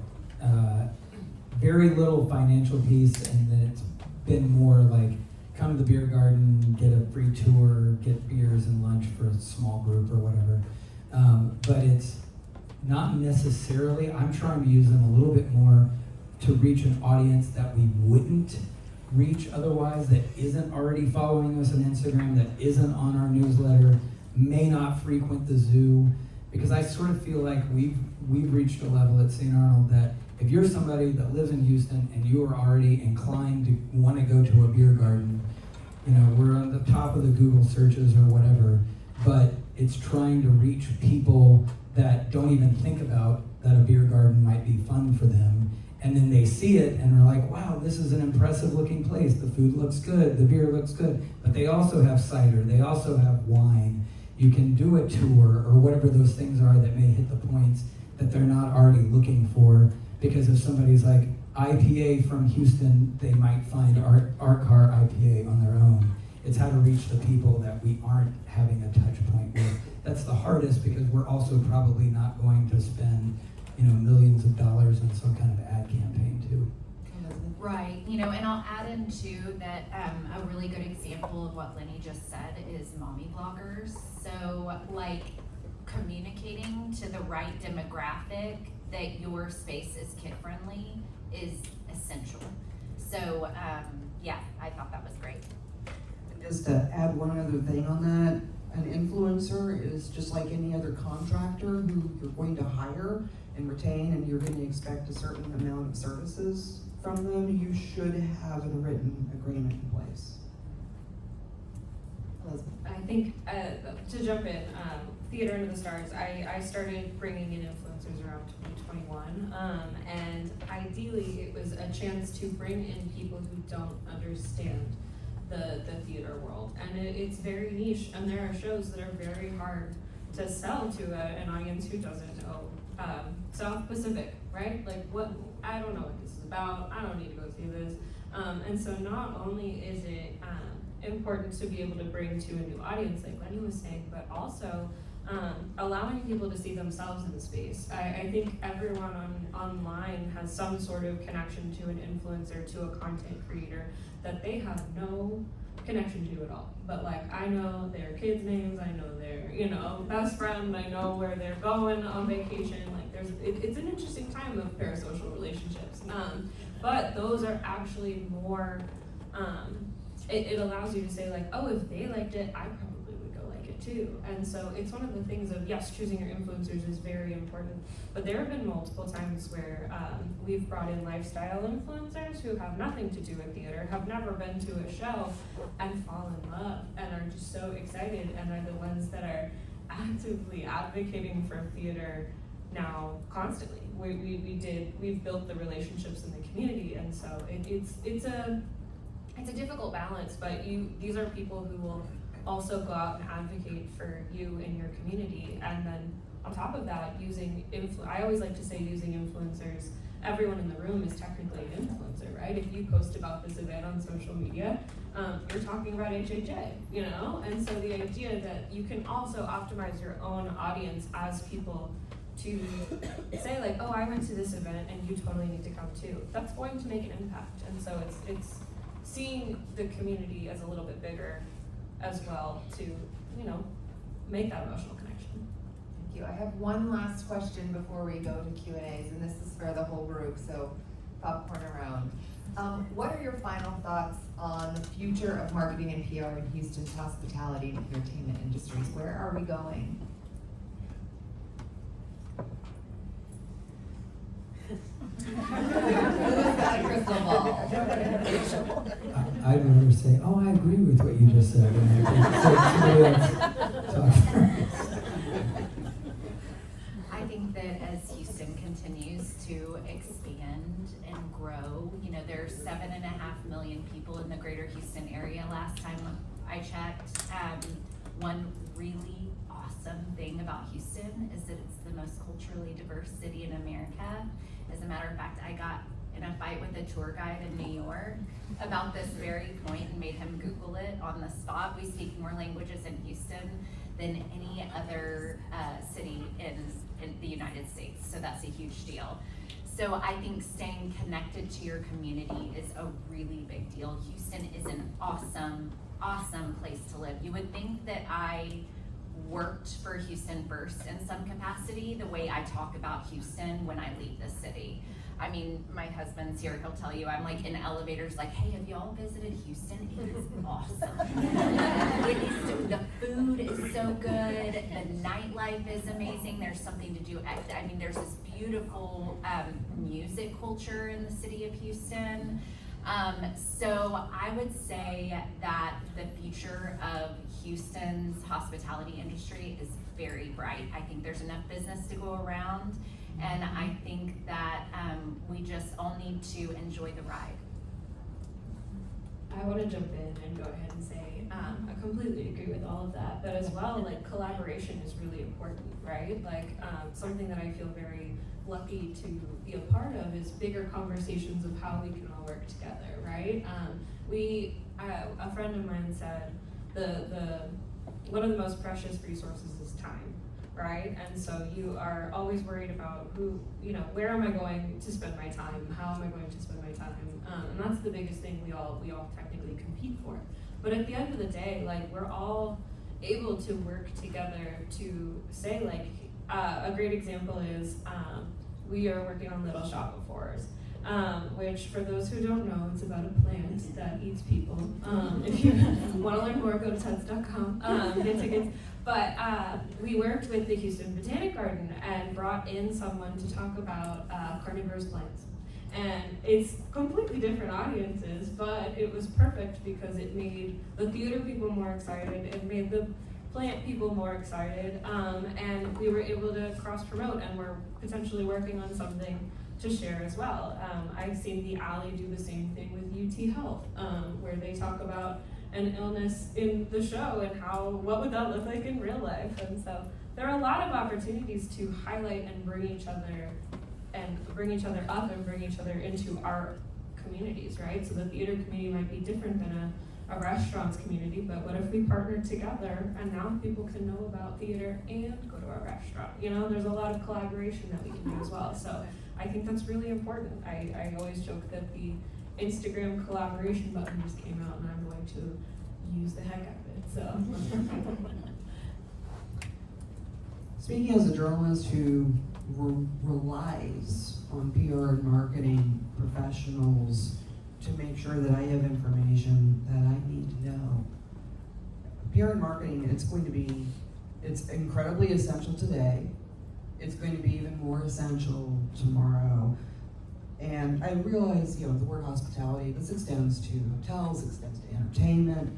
Very little financial piece, and then it's been more like come to the beer garden, get a free tour, get beers and lunch for a small group or whatever. But it's not necessarily, I'm trying to use them a little bit more to reach an audience that we wouldn't reach otherwise, that isn't already following us on Instagram, that isn't on our newsletter, may not frequent the zoo, because I sort of feel like we've reached a level at St. Arnold that if you're somebody that lives in Houston and you are already inclined to want to go to a beer garden, we're on the top of the Google searches or whatever, but it's trying to reach people that don't even think about that a beer garden might be fun for them. And then they see it and they're like, wow, this is an impressive looking place. The food looks good, the beer looks good. But they also have cider, they also have wine. You can do a tour or whatever those things are that may hit the points that they're not already looking for. Because if somebody's like IPA from Houston, they might find Art Car IPA on their own. It's how to reach the people that we aren't having a touch point with. That's the hardest because we're also probably not going to spend, millions of dollars on some kind of ad campaign too. Right, and I'll add into that, a really good example of what Lenny just said is mommy bloggers. So like communicating to the right demographic that your space is kid friendly is essential. So, yeah, I thought that was great. Just to add one other thing on that, an influencer is just like any other contractor who you're going to hire and retain, and you're going to expect a certain amount of services from them. You should have a written agreement in place. Elizabeth. I think, to jump in, Theater Under the Stars, I started bringing in influencers around 2021, and ideally it was a chance to bring in people who don't understand the theater world, and it's very niche, and there are shows that are very hard to sell to an audience who doesn't know. South Pacific, right? Like, what? I don't know what this is about. I don't need to go see this. And so not only is it important to be able to bring to a new audience, like Lenny was saying, but also allowing people to see themselves in the space. I think everyone online has some sort of connection to an influencer, to a content creator that they have no connection to at all. But like, I know their kids' names, I know their, best friend, I know where they're going on vacation. Like it's an interesting time of parasocial relationships. But those are actually more, it allows you to say like, oh, if they liked it, I probably would go like it too. And so it's one of the things of, yes, choosing your influencers is very important, but there have been multiple times where we've brought in lifestyle influencers who have nothing to do with theater, have never been to a show, and fall in love and are just so excited and are the ones that are actively advocating for theater now constantly. We've built the relationships in the community, and so it's a difficult balance, but these are people who will also go out and advocate for you in your community. And then on top of that, I always like to say using influencers, everyone in the room is technically an influencer, right? If you post about this event on social media, you're talking about HHA, And so the idea that you can also optimize your own audience as people to say like, oh, I went to this event and you totally need to come too. That's going to make an impact. And so it's seeing the community as a little bit bigger as well to, make that emotional connection. Thank you. I have one last question before we go to Q&As, and this is for the whole group, so popcorn around. What are your final thoughts on the future of marketing and PR in Houston's hospitality and entertainment industries? Where are we going? Who's got a crystal ball? I remember saying, oh, I agree with what you just said. And I somebody else talk first. I think that as Houston continues to expand and grow, there's 7.5 million people in the greater Houston area last time I checked. One really awesome thing about Houston is that it's the most culturally diverse city in America. As a matter of fact, I got in a fight with a tour guide in New York about this very point and made him Google it on the spot. We speak more languages in Houston than any other city in the United States, so that's a huge deal. So I think staying connected to your community is a really big deal. Houston is an awesome, awesome place to live. You would think that I worked for Houston first in some capacity, the way I talk about Houston when I leave the city. I mean, my husband's here, he'll tell you, I'm like in elevators like, hey, have y'all visited Houston? It is awesome. The food is so good, the nightlife is amazing, there's something to do, there's this beautiful music culture in the city of Houston. So I would say that the future of Houston's hospitality industry is very bright. I think there's enough business to go around, and I think that we just all need to enjoy the ride. I want to jump in and go ahead and say, I completely agree with all of that, but as well, like, collaboration is really important, right? Like, something that I feel very lucky to be a part of is bigger conversations of how we can all work together, right? A friend of mine said one of the most precious resources is time, right? And so you are always worried about where am I going to spend my time? How am I going to spend my time? And that's the biggest thing we all technically compete for. But at the end of the day, like, we're all able to work together to say, like, a great example is we are working on Little Shop of Horrors, which, for those who don't know, it's about a plant that eats people. If you want to learn more, go to tuts.com, get tickets. But we worked with the Houston Botanic Garden and brought in someone to talk about carnivorous plants. And it's completely different audiences, but it was perfect because it made the theater people more excited, it made the plant people more excited, and we were able to cross-promote, and we're potentially working on something to share as well. I've seen the Alley do the same thing with UT Health, where they talk about an illness in the show and what would that look like in real life. And so there are a lot of opportunities to highlight and bring each other up and bring each other into our communities, right? So the theater community might be different than a restaurant's community, but what if we partnered together and now people can know about theater and go to our restaurant? There's a lot of collaboration that we can do as well. So I think that's really important. I always joke that the Instagram collaboration button just came out and I'm going to use the heck out of it, so. Speaking as a journalist who relies on PR and marketing professionals to make sure that I have information that I need to know, PR and marketing, it's incredibly essential today. It's going to be even more essential tomorrow. And I realize, the word hospitality, this extends to hotels, extends to entertainment,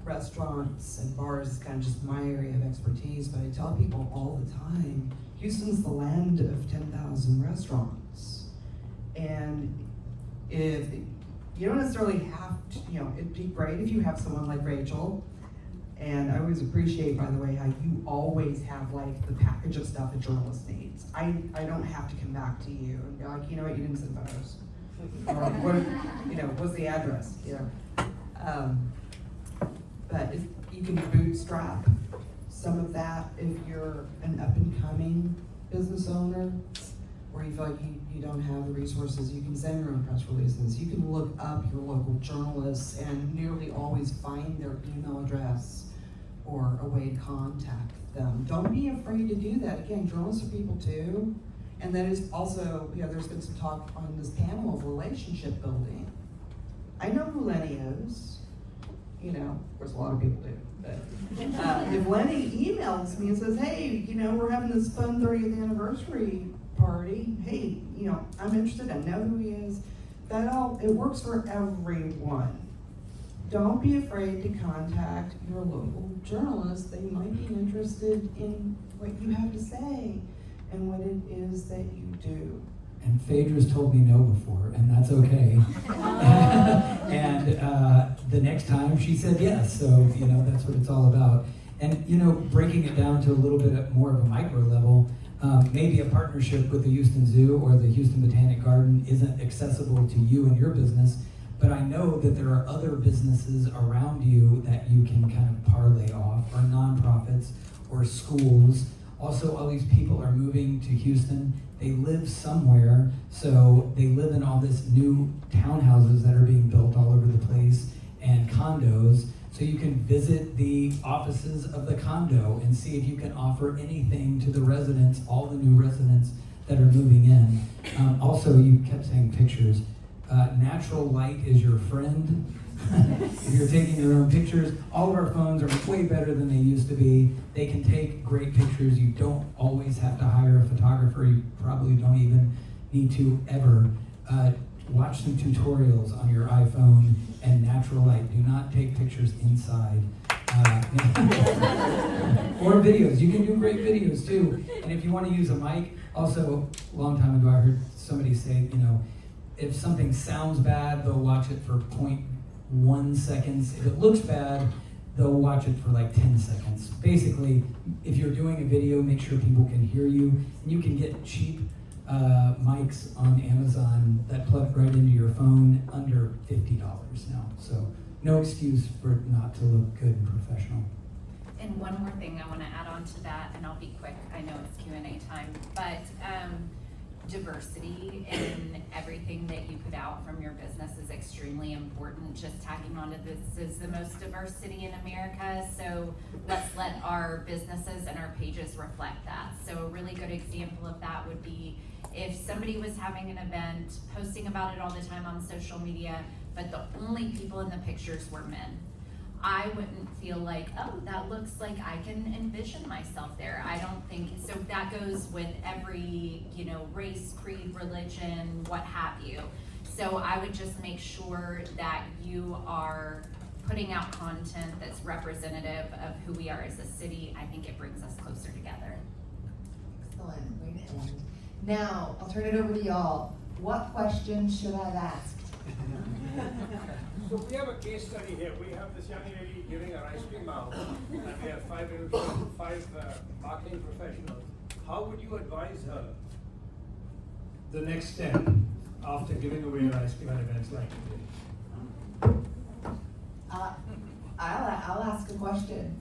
restaurants and bars is kind of just my area of expertise, but I tell people all the time, Houston's the land of 10,000 restaurants. And if you don't necessarily have to, it'd be great if you have someone like Rachel. And I always appreciate, by the way, how you always have like the package of stuff a journalist needs. I don't have to come back to you and be like, you didn't send photos. Or what's the address? But if you can bootstrap some of that if you're an up and coming business owner, where you feel like you don't have the resources, you can send your own press releases. You can look up your local journalists and nearly always find their email address or a way to contact them. Don't be afraid to do that. Again, journalists are people too. And then it's also, there's been some talk on this panel of relationship building. I know who Lenny is. Of course a lot of people do. But if Lenny emails me and says, hey, we're having this fun 30th anniversary party. Hey, I'm interested. I know who he is. It works for everyone. Don't be afraid to contact your local journalist. They might be interested in what you have to say and what it is that you do. And Phaedra's told me no before, and that's okay. And the next time she said yes, so that's what it's all about. And breaking it down to a little bit more of a micro level, maybe a partnership with the Houston Zoo or the Houston Botanic Garden isn't accessible to you and your business, but I know that there are other businesses around you that you can kind of parlay off, or nonprofits, or schools. Also, all these people are moving to Houston. They live somewhere, so they live in all this new townhouses that are being built all over the place, and condos. So you can visit the offices of the condo and see if you can offer anything to the residents, all the new residents that are moving in. Also, you kept saying pictures. Natural light is your friend. If you're taking your own pictures, all of our phones are way better than they used to be. They can take great pictures. You don't always have to hire a photographer. You probably don't even need to ever. Watch some tutorials on your iPhone and natural light. Do not take pictures inside. Or videos. You can do great videos too. And if you want to use a mic, also a long time ago I heard somebody say, if something sounds bad, they'll watch it for 1 second. If it looks bad, they'll watch it for like 10 seconds. Basically, if you're doing a video, make sure people can hear you. And you can get cheap mics on Amazon that plug right into your phone under $50 now. So no excuse for it not to look good and professional. And one more thing I want to add on to that, and I'll be quick, I know it's Q&A time, but diversity in everything that you put out from your business is extremely important. Just tagging on to this is the most diverse city in America, so let's let our businesses and our pages reflect that. So a really good example of that would be if somebody was having an event, posting about it all the time on social media, but the only people in the pictures were men. I wouldn't feel like, oh, that looks like I can envision myself there. I don't think, so that goes with every, race, creed, religion, what have you. So I would just make sure that you are putting out content that's representative of who we are as a city. I think it brings us closer together. Excellent, great point. Now, I'll turn it over to y'all. What questions should I have asked? So we have a case study here. We have this young lady giving her ice cream out, and we have five marketing professionals. How would you advise her? The next step after giving away your ice cream at events like today. I'll ask a question.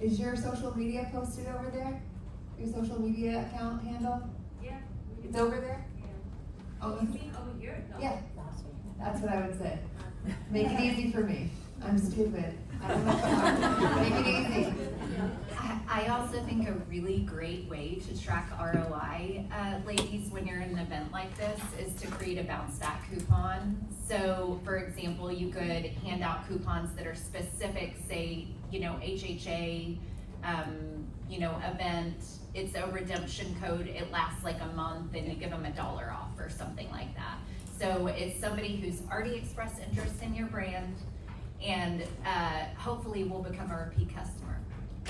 Is your social media posted over there? Your social media account handle? Yeah. It's over there? Oh, You mean over here? No. yeah. That's what I would say. Make it easy for me. I'm stupid. I don't know how. Make it easy. I also think a really great way to track ROI, ladies, when you're in an event like this, is to create a bounce back coupon. So, for example, you could hand out coupons that are specific, say, HHA, event. It's a redemption code. It lasts like a month, and you give them $1 off or something like that. So it's somebody who's already expressed interest in your brand, and hopefully will become a repeat customer.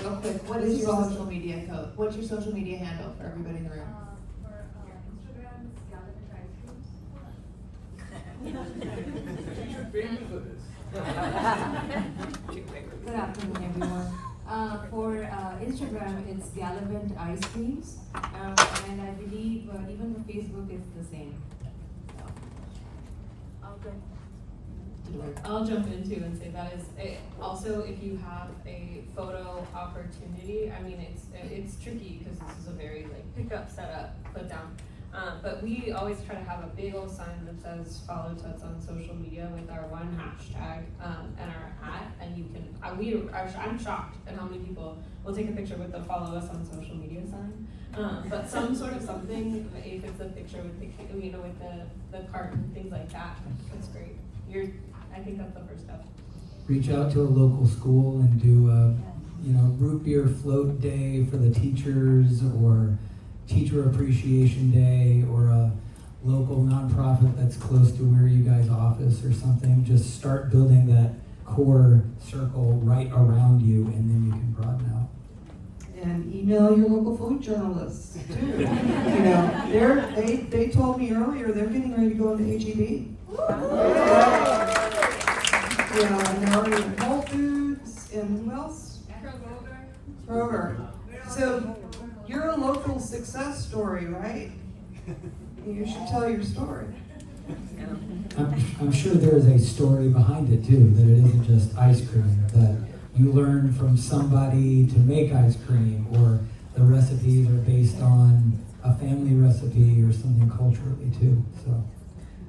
Real quick, what is your social media code? What's your social media handle for everybody in the room? For Instagram, it's Gallivant Ice Creams. She should pay me for this. Good afternoon, everyone. For Instagram, it's Gallivant Ice Creams, and I believe even for Facebook, it's the same. I'll jump in too and say that is also, if you have a photo opportunity, I mean it's tricky because this is a very pick up, set up, put down. But we always try to have a big old sign that says follow Tuts on social media with our one hashtag and our @ and you can. I'm shocked at how many people will take a picture with the follow us on social media sign. But some sort of something, if it's a picture with the with the cart and things like that, that's great. I think that's the first step. Reach out to a local school and do a, root beer float day for the teachers, or teacher appreciation day, or a local nonprofit that's close to where you guys office or something. Just start building that core circle right around you, and then you can broaden out. And email your local food journalists too. They told me earlier they're getting ready to go into HEB. And they're already in Whole Foods and who else? Kroger. So you're a local success story, right? You should tell your story. I'm sure there is a story behind it too, that it isn't just ice cream, that you learn from somebody to make ice cream, or the recipes are based on a family recipe or something culturally too. So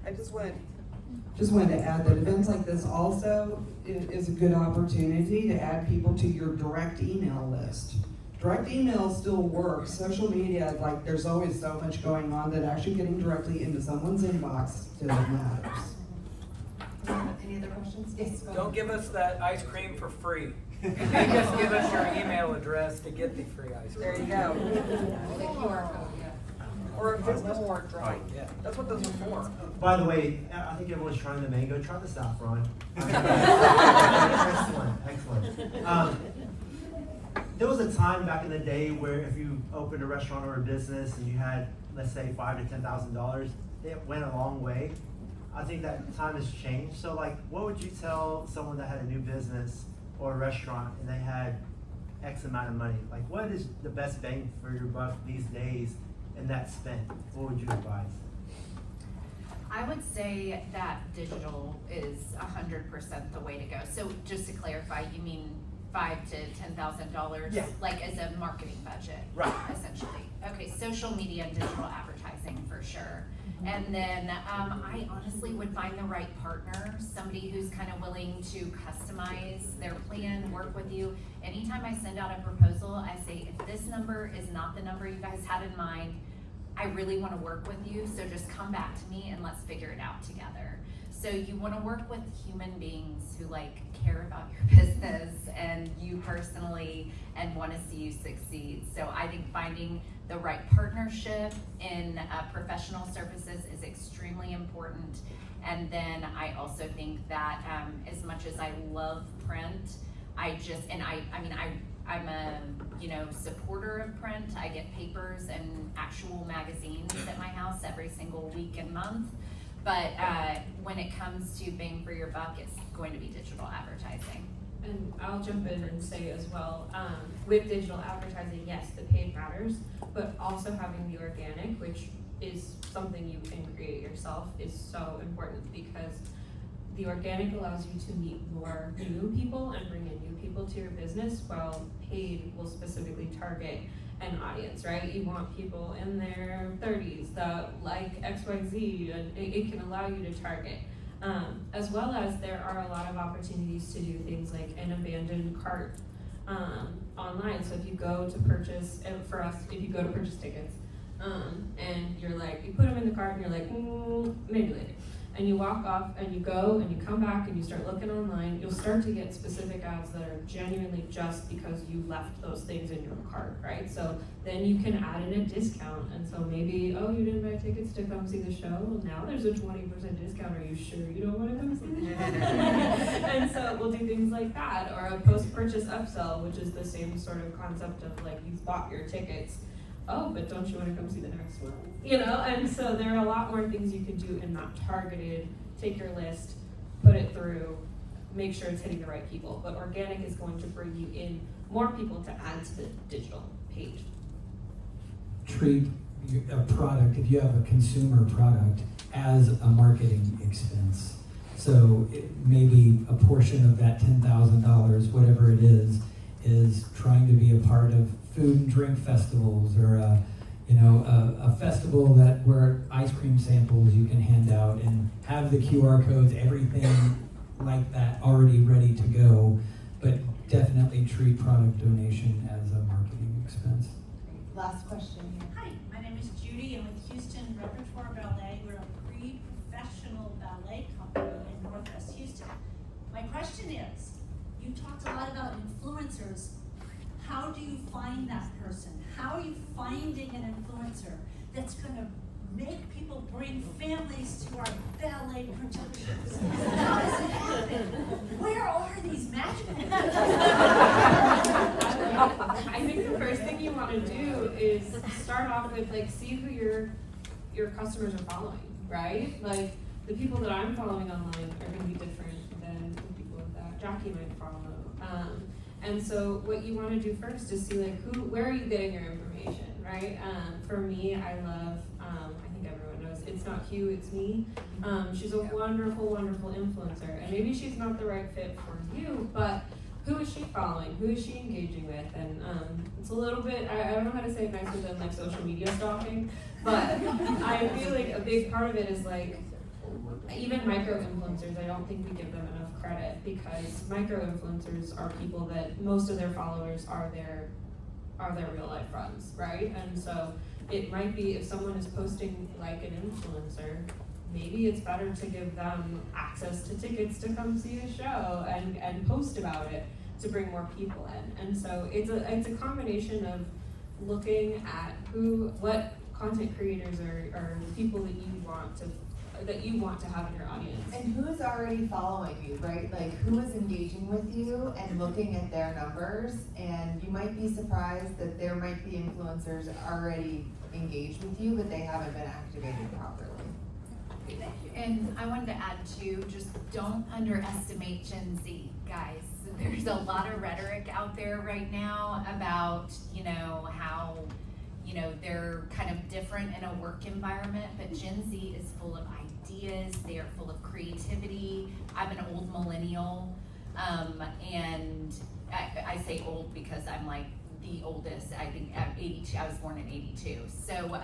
I just wanted to add that events like this also is a good opportunity to add people to your direct email list. Direct email still works. Social media, there's always so much going on that actually getting directly into someone's inbox still matters. Any other questions? Yes, go Don't ahead. give us that ice cream for free. Just give us your email address to get the free ice cream. There you go. The QR code, yeah. Or a business card draw. Right, yeah. That's what those are for. By the way, I think everyone's trying the mango. Try the saffron. Excellent. There was a time back in the day where if you opened a restaurant or a business and you had, let's say, $5,000 to $10,000, it went a long way. I think that time has changed. So like, what would you tell someone that had a new business or a restaurant and they had X amount of money? Like, what is the best bang for your buck these days in that spend? What would you advise? I would say that digital is 100% the way to go. So just to clarify, you mean $5,000 to $10,000? Yeah. Like as a marketing budget? Right. Essentially. Okay, social media and digital advertising for sure. And then I honestly would find the right partner, somebody who's kind of willing to customize their plan, work with you. Anytime I send out a proposal, I say, if this number is not the number you guys had in mind, I really want to work with you, so just come back to me and let's figure it out together. So you want to work with human beings who like care about your business and you personally and want to see you succeed. So I think finding the right partnership in professional services is extremely important. And then I also think that as much as I love print, I'm a supporter of print. I get papers and actual magazines at my house every single week and month. But when it comes to bang for your buck, it's going to be digital advertising. And I'll jump in and say as well, with digital advertising, yes, the paid matters, but also having the organic, which is something you can create yourself, is so important, because the organic allows you to meet more new people and bring in new people to your business, while paid will specifically target an audience, right? You want people in their 30s that like XYZ, and it can allow you to target. As well as there are a lot of opportunities to do things like an abandoned cart online. So if you go to purchase, and for us, if you go to purchase tickets, and you're like, you put them in the cart and you're like, maybe later. And you walk off and you go and you come back and you start looking online, you'll start to get specific ads that are genuinely just because you left those things in your cart, right? So then you can add in a discount. And so maybe, oh, you didn't buy tickets to come see the show? Well, now there's a 20% discount. Are you sure you don't want to come see the show? And so we'll do things like that, or a post-purchase upsell, which is the same sort of concept of like, you've bought your tickets. Oh, but don't you want to come see the next one? And so there are a lot more things you can do in that targeted, take your list, put it through, make sure it's hitting the right people. But organic is going to bring you in more people to add to the digital page. Treat a product, if you have a consumer product, as a marketing expense. So maybe a portion of that $10,000, whatever it is trying to be a part of food and drink festivals, or a festival where ice cream samples you can hand out and have the QR codes, everything like that already ready to go, but definitely treat product donation as a marketing expense. Last question here. Hi, my name is Judy. I'm with Houston Repertoire Ballet. We're a pre-professional ballet company in Northwest Houston. My question is, you talked a lot about influencers. How do you find that person? How are you finding an influencer that's going to make people bring families to our ballet productions? How does it happen? Where are these magical people? I think the first thing you want to do is start off with see who your customers are following, right? Like the people that I'm following online are going to be different than the people that Jackie might follow. And so what you want to do first is see where are you getting your information, right? For me, I love, I think everyone knows, It's Not Hugh, It's Me. She's a wonderful, wonderful influencer. And maybe she's not the right fit for you, but who is she following? Who is she engaging with? And it's a little bit, I don't know how to say it nicer than social media stalking, but I feel like a big part of it is even micro-influencers, I don't think we give them enough credit, because micro-influencers are people that most of their followers are their real life friends, right? And so it might be, if someone is posting like an influencer, maybe it's better to give them access to tickets to come see a show and post about it to bring more people in. And so it's a combination of looking at what content creators are people that you want to have in your audience. And who's already following you, right? Who is engaging with you and looking at their numbers, and you might be surprised that there might be influencers already engaged with you, but they haven't been activated properly. And I wanted to add too, just don't underestimate Gen Z, guys. There's a lot of rhetoric out there right now about, you know, how, you know, they're kind of different in a work environment, but Gen Z is full of ideas, they are full of creativity. I'm an old millennial, and I say old because I'm like the oldest. I think I'm 82, I was born in 82. So,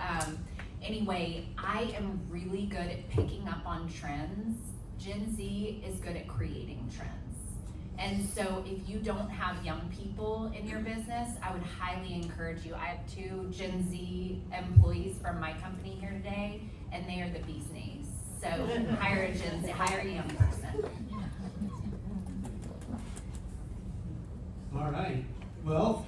anyway, I am really good at picking up on trends. Gen Z is good at creating trends. And so if you don't have young people in your business, I would highly encourage you. I have 2 Gen Z employees from my company here today, and they are the bee's knees. So hire a Gen Z, hire a young person. All right, well,